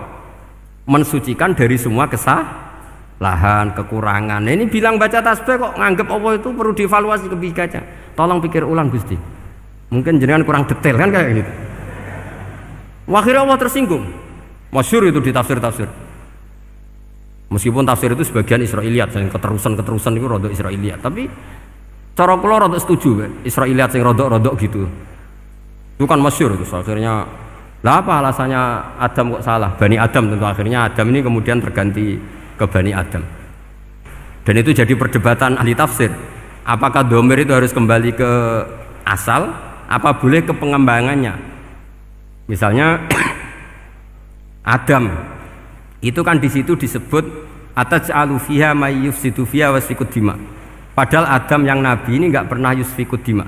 Mensucikan dari semua kesalahan, kekurangan. Nah, ini bilang baca tasbih kok nganggep Allah itu perlu dievaluasi kebijakannya. Tolong pikir ulang Gusti. Mungkin jenengan kurang detail kan kayak gitu. Akhirnya Allah tersinggung. Masyhur itu di tafsir-tafsir. Meskipun tafsir itu sebagian Israiliyat, yang keterusan itu rodok Israiliyat, tapi cara kula rodok setuju Israiliyat yang rodok gitu. Itu kan masyhur itu. Akhirnya lah apa alasannya Adam kok salah? Bani Adam tentu akhirnya Adam ini kemudian terganti ke Bani Adam. Dan itu jadi perdebatan ahli tafsir. Apakah domir itu harus kembali ke asal? Apa boleh ke pengembangannya? Misalnya Adam itu kan di situ disebut ataj'alu fiha may yufsidu fiha wasfikud dima. Padahal Adam yang nabi ini enggak pernah yusfikud dima.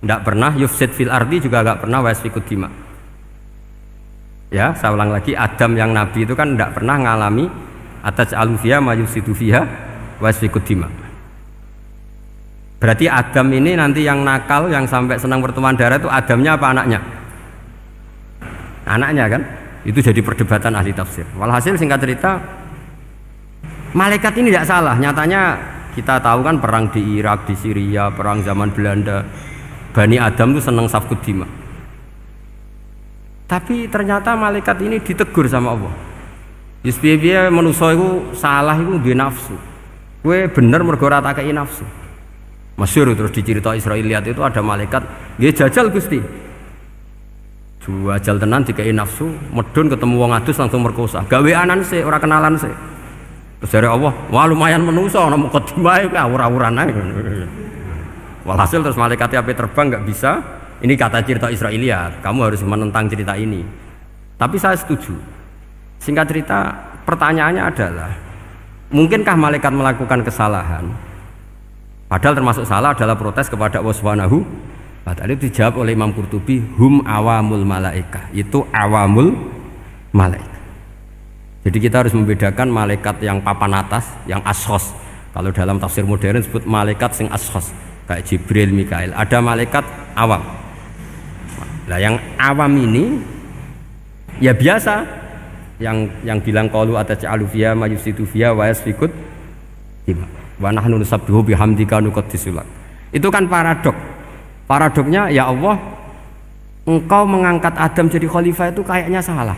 Enggak pernah yufsid fil ardi, juga enggak pernah wasfikud dima. Ya, saya ulang lagi, Adam yang nabi itu kan enggak pernah ngalami ataj'alu fiha may yufsidu fiha wasfikud dima. Berarti Adam ini nanti yang nakal, yang sampai senang berteman darah itu Adamnya apa anaknya? Anaknya kan? Itu jadi perdebatan ahli tafsir. Walhasil singkat cerita, malaikat ini tidak salah. Nyatanya kita tahu kan perang di Irak, di Syria, perang zaman Belanda, Bani Adam itu senang safkud dima. Tapi ternyata malaikat ini ditegur sama Allah. Yusbiya manusia itu salah itu di nafsu. Kue bener mergo ora takei nafsu. Masyhur terus dicerita Israiliyat itu ada malaikat, nggih jajal Gusti. Jajal tenan dikei nafsu, medun ketemu wong adus langsung merkosa. Gawe anan sih, ora kenalan sih. Terus dari Allah, wah lumayan menusa ana mukadimah iku awur-awuran ae. Walhasil terus malaikatnya ape terbang enggak bisa. Ini kata cerita Israiliyat, kamu harus menentang cerita ini. Tapi saya setuju. Singkat cerita, pertanyaannya adalah, mungkinkah malaikat melakukan kesalahan? Padahal termasuk salah adalah protes kepada Allah Subhanahu. Padahal itu dijawab oleh Imam Qurtubi, hum awamul malaikah, itu awamul malaikat. Jadi kita harus membedakan malaikat yang papan atas, yang ashos. Kalau dalam tafsir modern disebut malaikat sing ashos, kayak Jibril, Mikail. Ada malaikat awam. Nah yang awam ini ya biasa, yang bilang qalu ataj'alu fiha may yufsidu fiha wa yasfikut dima wa nahnu nusabbihu bihamdika nuqaddisu lak. Itu kan paradok. Paradoknya, ya Allah, engkau mengangkat Adam jadi khalifah itu kayaknya salah.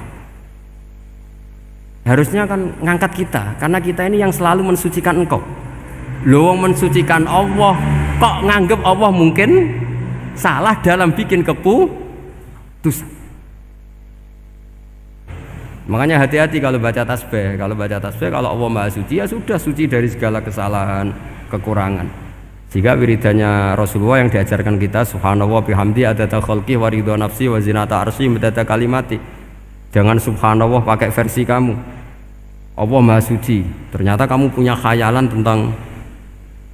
Harusnya kan ngangkat kita, karena kita ini yang selalu mensucikan engkau. Loh, mensucikan Allah, kok nganggep Allah mungkin salah dalam bikin keputusan. Makanya hati-hati kalau baca tasbih. Kalau Allah Maha Suci, ya sudah suci dari segala kesalahan, kekurangan. Jika wiridannya Rasulullah yang diajarkan kita, subhanallah bihamdi adada khalqi wa ridha nafsi wa zinata arsy midada kalimati. Jangan subhanallah pakai versi kamu. Allah Maha Suci. Ternyata kamu punya khayalan tentang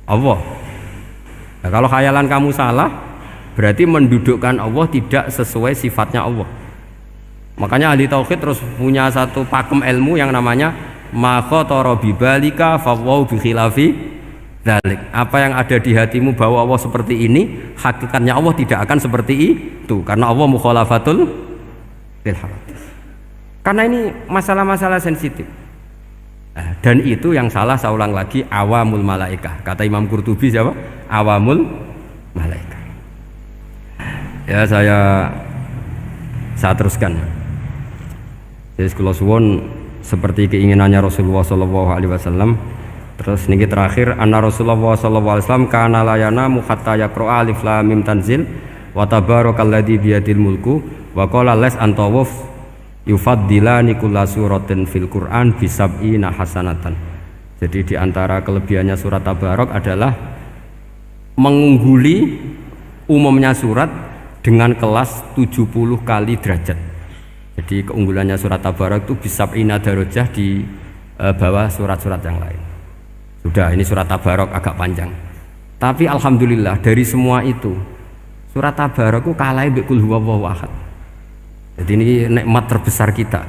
Allah. Nah, kalau khayalan kamu salah, berarti mendudukkan Allah tidak sesuai sifatnya Allah. Makanya ahli tauhid terus punya satu pakem ilmu yang namanya ma khatara bi balika fa wa bi khilafi dzalik. Apa yang ada di hatimu bahwa Allah seperti ini, hakikatnya Allah tidak akan seperti itu, karena Allah mukhalafatul lil hawadits. Karena ini masalah-masalah sensitif. Dan itu yang salah, saya ulang lagi, awamul malaikah. Kata Imam Qurtubi siapa? Awamul malaikah. Ya saya teruskan. Jadi kalau suwon seperti keinginannya Rasulullah SAW. Terus niki terakhir, anna Rasulullah SAW kana layana hatta yaqra alif lam mim tanzil wa tabarakalladzi biyadil mulku wa qala las antawuf yufaddilani kulla suratin fil Qur'an bisab'ina hasanatan. Jadi di antara kelebihannya surat Tabarok adalah mengungguli umumnya surat dengan kelas 70 kali derajat. Jadi keunggulannya surat Tabarok itu bisab'ina darajah di bawah surat-surat yang lain. Sudah, ini surat Tabarok agak panjang. Tapi alhamdulillah dari semua itu surat Tabarok itu kalah mbek Qul huwallahu ahad. Jadi ini nikmat terbesar kita.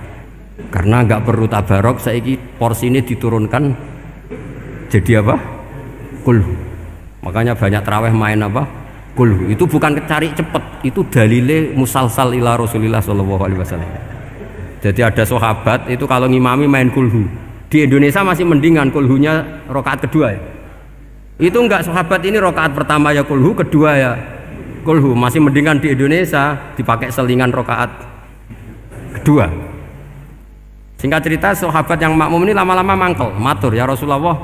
Karena enggak perlu Tabarok, saiki porsi ini diturunkan jadi apa? Qul. Makanya banyak tarawih main apa? Qul. Itu bukan cari cepet, itu dalile musalsal ila Rasulillah sallallahu alaihi wasallam. Jadi ada sahabat itu kalau ngimami main kulhu. Di Indonesia masih mendingan kulhunya rakaat kedua ya. Itu enggak, sahabat ini rakaat pertama ya kulhu, kedua ya kulhu. Masih mendingan di Indonesia dipakai selingan rakaat kedua. Singkat cerita sahabat yang makmum ini lama-lama mangkel, matur, ya Rasulullah,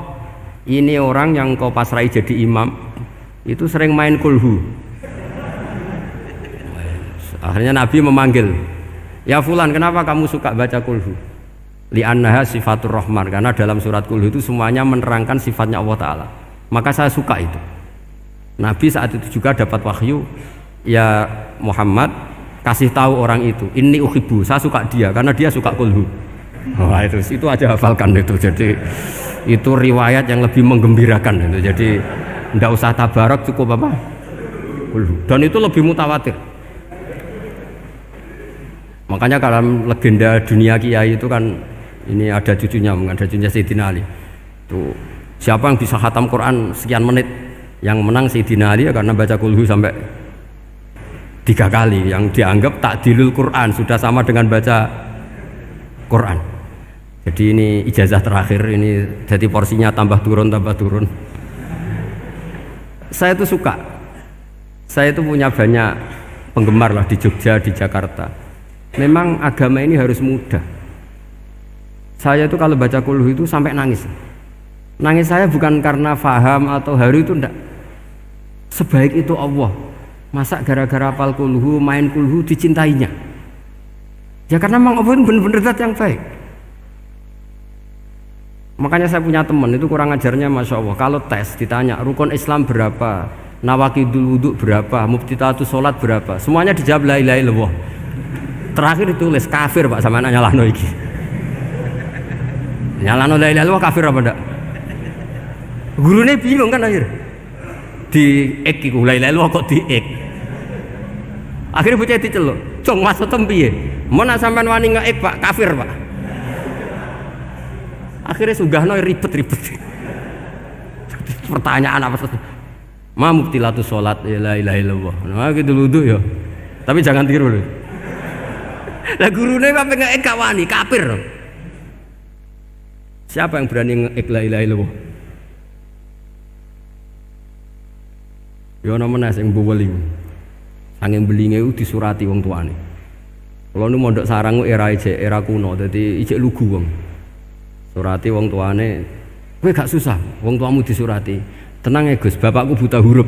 ini orang yang kau pasrai jadi imam itu sering main kulhu. Akhirnya Nabi memanggil, ya fulan, kenapa kamu suka baca kulhu? Li'annaha sifatur rahman, karena dalam surat kulhu itu semuanya menerangkan sifatnya Allah Ta'ala, maka saya suka itu. Nabi saat itu juga dapat wahyu, ya Muhammad, kasih tahu orang itu, inni uhibbu, saya suka dia karena dia suka kulhu. Wah, itu aja hafalkan itu. Jadi itu riwayat yang lebih menggembirakan itu. Jadi ndak usah Tabarok, cukup apa? Kulhu. Dan itu lebih mutawatir. Makanya dalam legenda dunia kiai itu kan ini ada cucunya Sayyidina Ali. Tuh, siapa yang bisa khatam Quran sekian menit, yang menang Sayyidina Ali ya, karena baca kulhu sampai 3 kali, yang dianggap takdilul Quran, sudah sama dengan baca Quran. Jadi ini ijazah terakhir, ini jadi porsinya tambah turun. Saya itu suka, saya itu punya banyak penggemar lah di Jogja, di Jakarta. Memang agama ini harus mudah. Saya itu kalau baca kulhu itu sampai nangis. Nangis saya bukan karena faham atau haru, itu enggak. Sebaik itu Allah, masa gara-gara hafal kulhu, main kulhu dicintainya? Ya karena memang Allah itu benar-benar zat yang baik. Makanya saya punya teman itu kurang ajarnya, masya Allah. Kalau tes ditanya rukun Islam berapa, nawakidul wudhu berapa, muftitatus sholat berapa, semuanya dijawab la ilaha illallah. Terakhir ditulis kafir Pak, sama anak nyalano iki. Nyalano la ilaha illallah kafir apa ndak? Gurunya bingung kan akhir. Di ek iku la ilaha illallah kok di ek. Akhirnya bocah diceluk, "Cung maksudem piye? Mun sampean wani ngeek Pak, kafir Pak." Akhirnya sugahno ribet-ribet. Pertanyaan apa saja? Ma mubtilatus sholat ya la ilaha illallah. Nah gitu wudu ya. Tapi jangan tiru lho. Lah gurune apa ngeek gak wani, kafir. Siapa yang berani ngeek la ilaha illallah? Ya ana meneh sing mbuweling. Sanging belinge ku disurati wong tuane. Kalau nu mondok sarang era kuno, dadi ijek lugu wong. Surati wong tuane, kowe gak susah, wong tuamu disurati. Tenang ya Gus, bapakku buta huruf.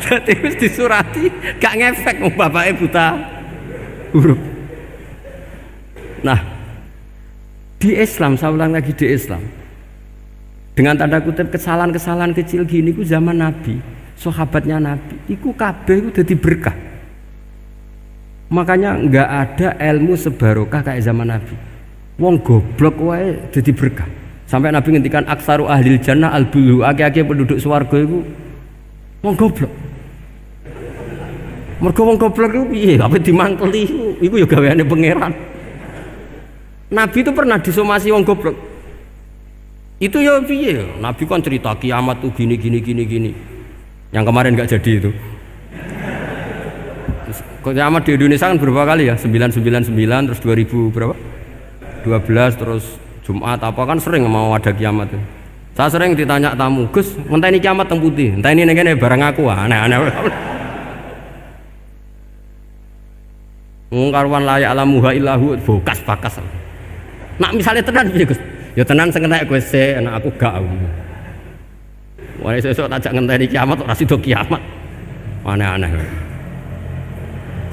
Dadi wis disurati, gak ngefek wong bapake buta huruf. Nah, di Islam, saya ulang lagi, di Islam, dengan tanda kutip kesalahan-kesalahan kecil gini ku zaman Nabi, sahabatnya Nabi, iku kabeh ku dadi berkah. Makanya nggak ada ilmu sebarokah kayak zaman Nabi. Wong goblok wae dadi berkah. Sampai Nabi ngendikan aksaru ahlil jannah al-bulu, akeh-akeh penduduk swarga iku wong goblok. Mergo wong goblok iku piye? Apa dimangkeli iku ya gaweane pangeran. Nabi itu pernah disomasi wong goblok. Itu ya piye? Nabi kan cerita kiamat tuh gini. Yang kemarin nggak jadi itu. Kiamat di Indonesia kan berapa kali ya? 999 terus 2000 berapa? 12 terus Jumat apa kan sering mau ada kiamat tuh. Saya sering ditanya tamu, Gus, ngenteni kiamat teng putih. Enteni ning kene barang aku aneh-aneh. Wong karuan layak alamuha illahu bokas bakas. Nak misalnya tenan piye Gus? Ya tenan sing entek kowe sik, anak aku gak. Wah sesuk tak ngenteni kiamat ora sida kiamat. Aneh-aneh.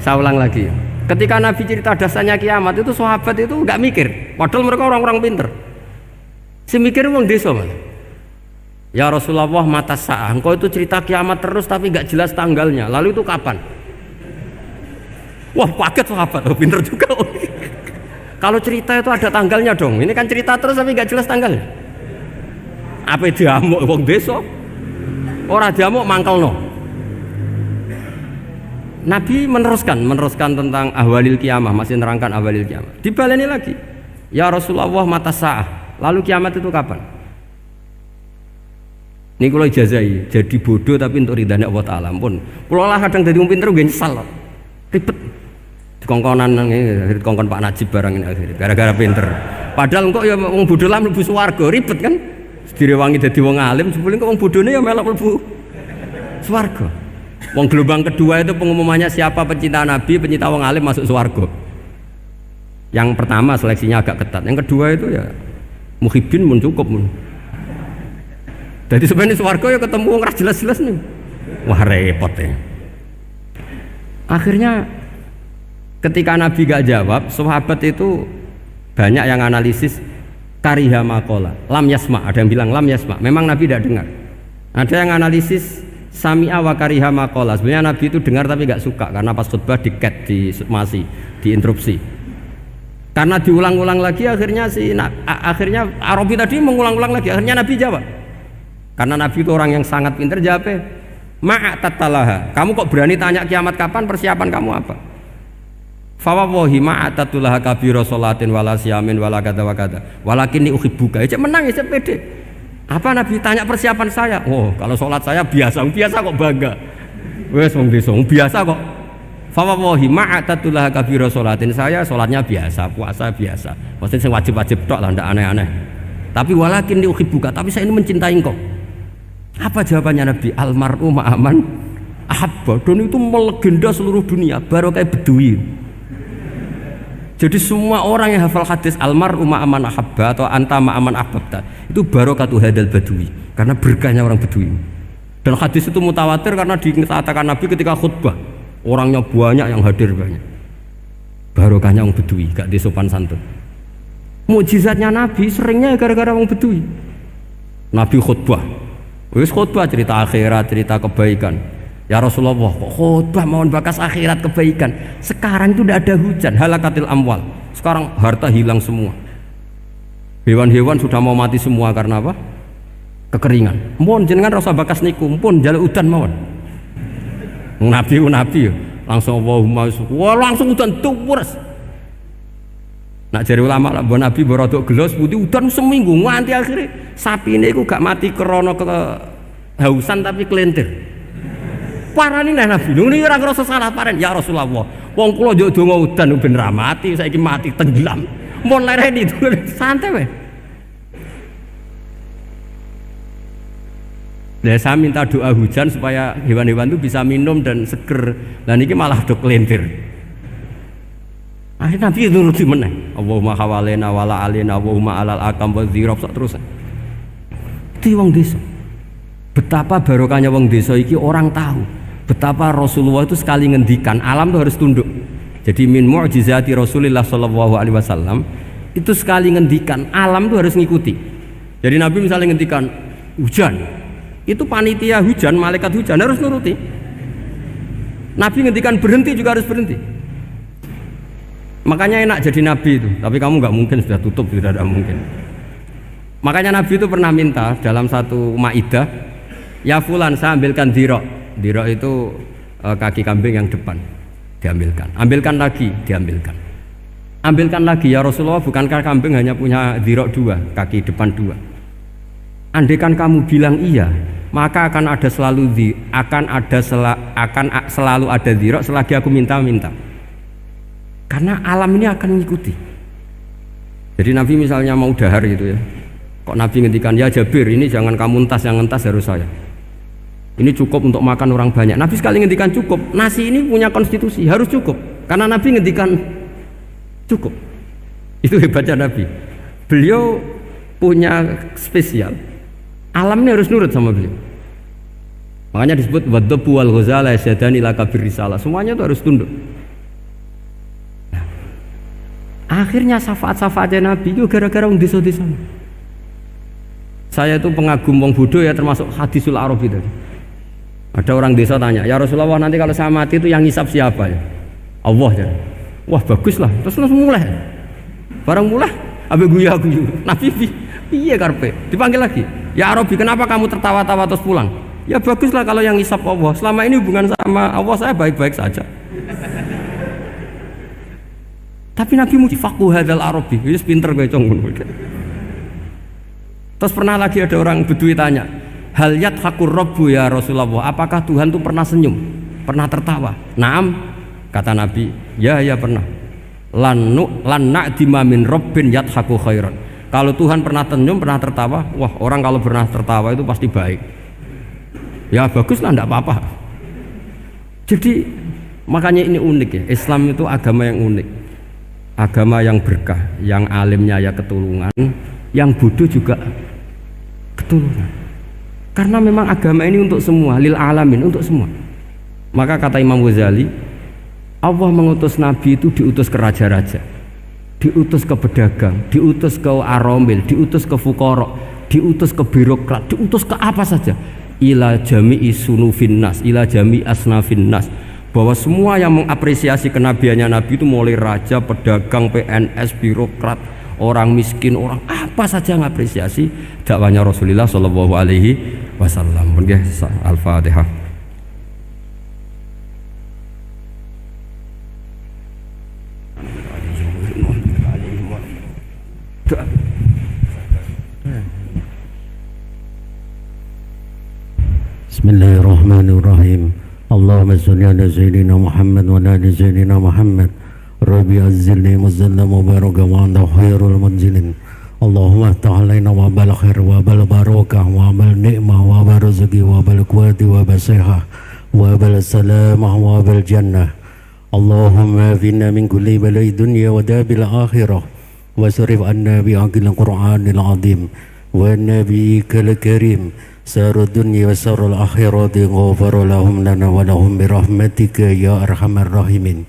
Saya ulang lagi. Ketika Nabi cerita dasarnya kiamat itu sahabat itu nggak mikir, padahal mereka orang-orang pinter. Si mikir wong desa malah. Ya Rasulullah mata sa'ah, engkau itu cerita kiamat terus tapi nggak jelas tanggalnya. Lalu itu kapan? Wah kaget sahabat, oh, pinter juga. Kalau cerita itu ada tanggalnya dong. Ini kan cerita terus tapi nggak jelas tanggalnya. Apa diamuk wong desa? Ora diamuk mangkelno. Nabi meneruskan tentang ahwalil kiamah, masih nerangkan ahwalil kiamah. Dibaleni lagi. Ya Rasulullah mata sa'ah. Lalu kiamat itu kapan? Ini kalau ijazai, jadi bodoh tapi untuk ridhanya Allah Ta'ala pun. Kalau lah kadang jadi pinter gue nyesal. Ribet. Dikongkon Pak Najib barang ini akhirnya. Gara-gara pinter. Padahal kok ya wong bodoh lah mlebu swarga, ribet kan? Direwangi dadi wong alim, sebelum kok wong bodohnya ya melok mlebu swarga. Wong gelombang kedua itu pengumumannya siapa pencinta Nabi, pencinta wong alim masuk swarga. Yang pertama seleksinya agak ketat. Yang kedua itu ya muhibin mun cukup mun. Jadi sebenarnya swarga ya ketemu wong ora jelas-jelas nih. Wah repot ya. Akhirnya ketika Nabi gak jawab, sahabat itu banyak yang analisis kariha maqala, lam yasma, ada yang bilang lam yasma. Memang Nabi tidak dengar. Ada yang analisis sami'a wa kariha maqala. Sebenarnya Nabi itu dengar tapi gak suka karena pas khutbah di-cut, diinterupsi. Karena diulang-ulang lagi akhirnya akhirnya Arabi tadi mengulang-ulang lagi, akhirnya Nabi jawab. Karena Nabi itu orang yang sangat pintar, jawabnya ma'atatalaha. Kamu kok berani tanya kiamat kapan, persiapan kamu apa? Fawawahi ma'atatulaha kabira sholatin wala siyamin wala kata wa kata walakinni uhibbuka. Ya menang ya pede. Apa Nabi tanya persiapan saya? Oh kalau sholat saya biasa kok bangga. Wes wong desa biasa kok. Fawawahi ma'atatulaha kabira sholatin, saya sholatnya biasa, puasa biasa. Maksudnya yang wajib-wajib tok lah, ndak aneh-aneh. Tapi walakinni uhibbuka, tapi saya ini mencintai engkau. Apa jawabannya Nabi? Almar'u ma'aman ahabba. Dan itu melegenda seluruh dunia, baru kayak Bedui. Jadi semua orang yang hafal hadis almar'u ma'aman ahabba atau anta ma'aman ahbabta, itu barokatu hadal badui, karena berkahnya orang Bedui. Dan hadis itu mutawatir karena dikatakan Nabi ketika khutbah, orangnya banyak yang hadir banyak. Barokahnya orang Bedui, gak disopan santun. Mukjizatnya Nabi seringnya gara-gara orang Bedui. Nabi khutbah, wis khutbah cerita akhirat, cerita kebaikan. Ya Rasulullah, kok khutbah mohon bakas akhirat kebaikan. Sekarang itu tidak ada hujan, halakatil amwal. Sekarang harta hilang semua. Hewan-hewan sudah mau mati semua karena apa? Kekeringan. Mohon jenengan rasa bakas niku, pun jaluk udan mawon. Nabi langsung Allahumma wah langsung udan tuwres. Nak jari ulama lah, buat Nabi berodok gelos putih udan seminggu nganti akhirnya sapi ini gak mati krono kehausan tapi kelentir. Parani nih Nabi, ini orang ngerasa salah paren. Ya Rasulullah, wong kula njuk donga udan ben ra mati, saiki mati tenggelam. Mun lereni itu santai weh. Nah, saya minta doa hujan supaya hewan-hewan itu bisa minum dan seger. Dan ini malah do kelentir. Akhirnya Nabi nuruti meneh. Allahumma hawalena wala alena Allahumma alal akam wa dzirab terus. Itu wong desa. Betapa barokahnya wong desa iki orang tahu. Betapa Rasulullah itu sekali ngendikan alam itu harus tunduk. Jadi min mu'jizati Rasulullah sallallahu alaihi wasallam itu sekali ngendikan alam itu harus ngikuti. Jadi Nabi misalnya ngendikan hujan, itu panitia hujan, malaikat hujan harus nuruti. Nabi ngendikan berhenti juga harus berhenti. Makanya enak jadi Nabi itu. Tapi kamu nggak mungkin, sudah tutup, tidak ada mungkin. Makanya Nabi itu pernah minta dalam satu maidah, ya fulan saya ambilkan dirok. Dirok itu kaki kambing yang depan, diambilkan. Ambilkan lagi, diambilkan. Ambilkan lagi ya Rasulullah, bukankah kambing hanya punya dirok dua, kaki depan dua? Andaikan kamu bilang iya, maka akan selalu ada dirok selagi aku minta-minta. Karena alam ini akan mengikuti. Jadi Nabi misalnya mau dahar gitu ya, kok Nabi ngendikan ya Jabir, ini jangan kamu entas, yang entas harus saya. Ini cukup untuk makan orang banyak. Nabi sekali ngendikan cukup. Nasi ini punya konstitusi, harus cukup. Karena Nabi ngendikan cukup. Itu hebatnya Nabi. Beliau punya spesial. Alam ini harus nurut sama beliau. Makanya disebut wadhabu wal ghazala yasadani la kabir risalah. Semuanya itu harus tunduk. Akhirnya syafaat-syafaatnya Nabi itu gara-gara wong desa-desa. Saya itu pengagum wong bodoh ya, termasuk hadisul Arabi tadi. Ada orang desa tanya, ya Rasulullah nanti kalau saya mati itu yang ngisap siapa ya? Allah ya. Wah bagus lah, terus langsung mulai. Barang mulai, abe guyu. Nabi piye karpe? Dipanggil lagi. Ya Arabi, kenapa kamu tertawa-tawa terus pulang? Ya bagus lah kalau yang ngisap Allah. Selama ini hubungan sama Allah saya baik-baik saja. Tapi Nabi muji faqih hadzal Arabi, wis pinter kowe cong. Terus pernah lagi ada orang Bedui tanya, hal yadhakur rabbu ya Rasulullah, apakah Tuhan itu pernah senyum, pernah tertawa? Naam, kata Nabi, ya pernah. Lan na'dima min rabbin yadhaku khairan. Kalau Tuhan pernah senyum, pernah tertawa, wah orang kalau pernah tertawa itu pasti baik. Ya bagus lah, enggak apa-apa. Jadi makanya ini unik ya, Islam itu agama yang unik, agama yang berkah, yang alimnya ya ketulungan, yang bodoh juga ketulungan. Karena memang agama ini untuk semua, lil alamin, untuk semua. Maka kata Imam Ghazali, Allah mengutus Nabi itu diutus ke raja-raja, diutus ke pedagang, diutus ke aromil, diutus ke fuqara, diutus ke birokrat, diutus ke apa saja. Ila jami'i sunufin nas, ila jami'i asnafin nas, bahwa semua yang mengapresiasi kenabiannya Nabi itu mulai raja, pedagang, PNS, birokrat, orang miskin, orang apa saja mengapresiasi dakwahnya Rasulullah Shallallahu Alaihi Wasallam. Al-Fatihah. Bismillahirrahmanirrahim. Allahumma sholli ala sayyidina Muhammad wa ala ali sayyidina Muhammad. Rabbi azzilni muzallam mubaraka wa anta khairul munzilin. Allahumma ta'alaina wa bal khair wa bal barakah wa bal ni'mah wa bal rizqi wa bal quwwati wa bal sihah wa bal salamah wa bal jannah. Allahumma finna min kulli bala'i dunya wa dabil akhirah wa sarif anna bi'aqil qur'anil azim wa nabiyyikal karim sarud dunya wa sarul akhirati ghafar lahum lana wa lahum birahmatika ya arhamar rahimin.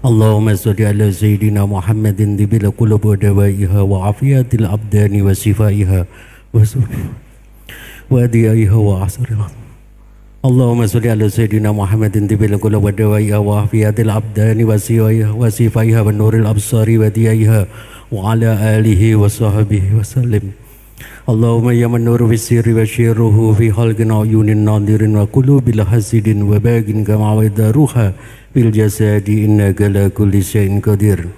Allahumma salli ala sayyidina Muhammadin dibil qulub wa dawaiha wa afiyatil abdani wa sifaiha wa diaiha wa asriha. Allahumma salli ala sayyidina Muhammadin dibil qulub wa dawaiha wa afiyatil abdani wa sifaiha wa nuril absari wa diaiha wa ala alihi wa sahbihi wa sallim. Allahumma ya man nuru fi sirri wa syirruhu fi khalqin ayunin nadirin wa qulubil hasidin wa bagin kama wadaruha bil jasadi innaka la kulli syai'in qadir.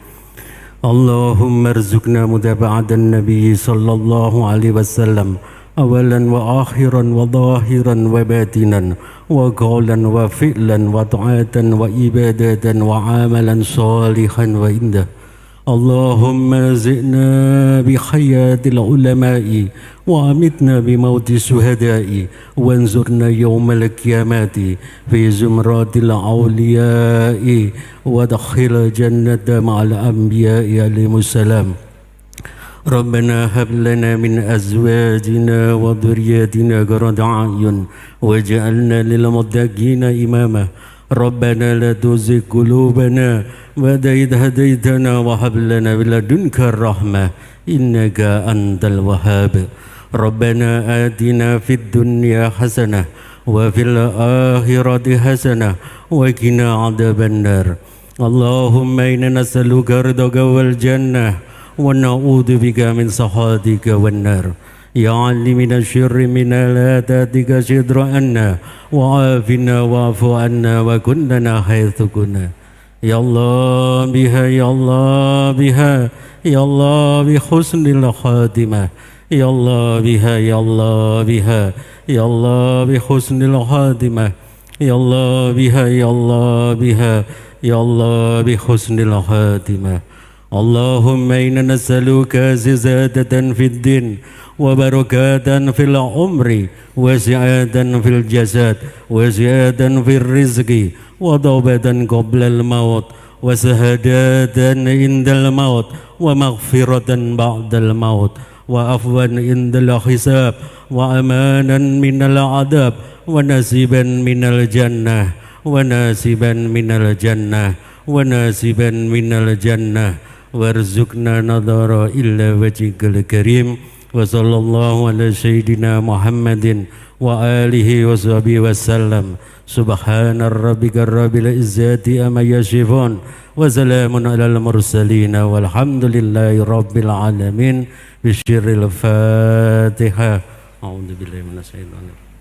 Allahumma arzuqna mutaba'atan nabiy sallallahu alaihi wasallam awalan wa akhiran wa zahiran wa batinan wa qawlan wa fi'lan wa ta'atan wa ibadatan wa amalan salihan wa indah. Allahumma zi'na bi hayatil ulama'i wa amitna bi mauti suhada'i wanzurna yawmal qiyamati fi zumratil awliya'i wa dakhil jannata ma'al anbiya'i alaihimussalam. Rabbana hab lana min azwajina wa dhurriyyatina qurrata a'yun waj'alna lil muttaqina imama. Rabbana la tuzigh qulubana ba'da idh hadaytana wa hab lana min ladunka rahmah innaka antal wahhab. Rabbana atina fid dunya hasanah wa fil akhirati hasanah wa qina adzabannar. Allahumma inna nas'aluka ridhaka wal jannah wa na'udzu bika min sakhatika wan nar. Ya Ali minasy syirri minal tatika syidra anna wa afina wa'fu anna wa kunnana haitsu kunna. Ya Allah biha ya Allah biha ya Allah bi husnil khatimah. Ya Allah biha ya Allah biha ya Allah bi husnil khatimah. Ya Allah biha ya Allah biha ya Allah bi husnil khatimah. Allahumma inna nas'aluka ziyadatan fid din wa barakatan fil umri wa ziyadatan fil jasad wa ziyadatan fil rizqi wa tawbatan qabla al maut wa sahadatan indal maut wa maghfiratan ba'dal maut wa afwan indal hisab wa amanan minal adab wa nasiban minal jannah wa nasiban minal jannah wa nasiban minal jannah وارزقنا نظر إلا وجهك الكريم وصلى الله على سيدنا محمد وآله وصحبه وسلم سبحان ربك رب العزة أما يصفون وسلام على المرسلين والحمد لله رب العالمين بشر الفاتحة أعوذ بالله من الشيطان الرجيم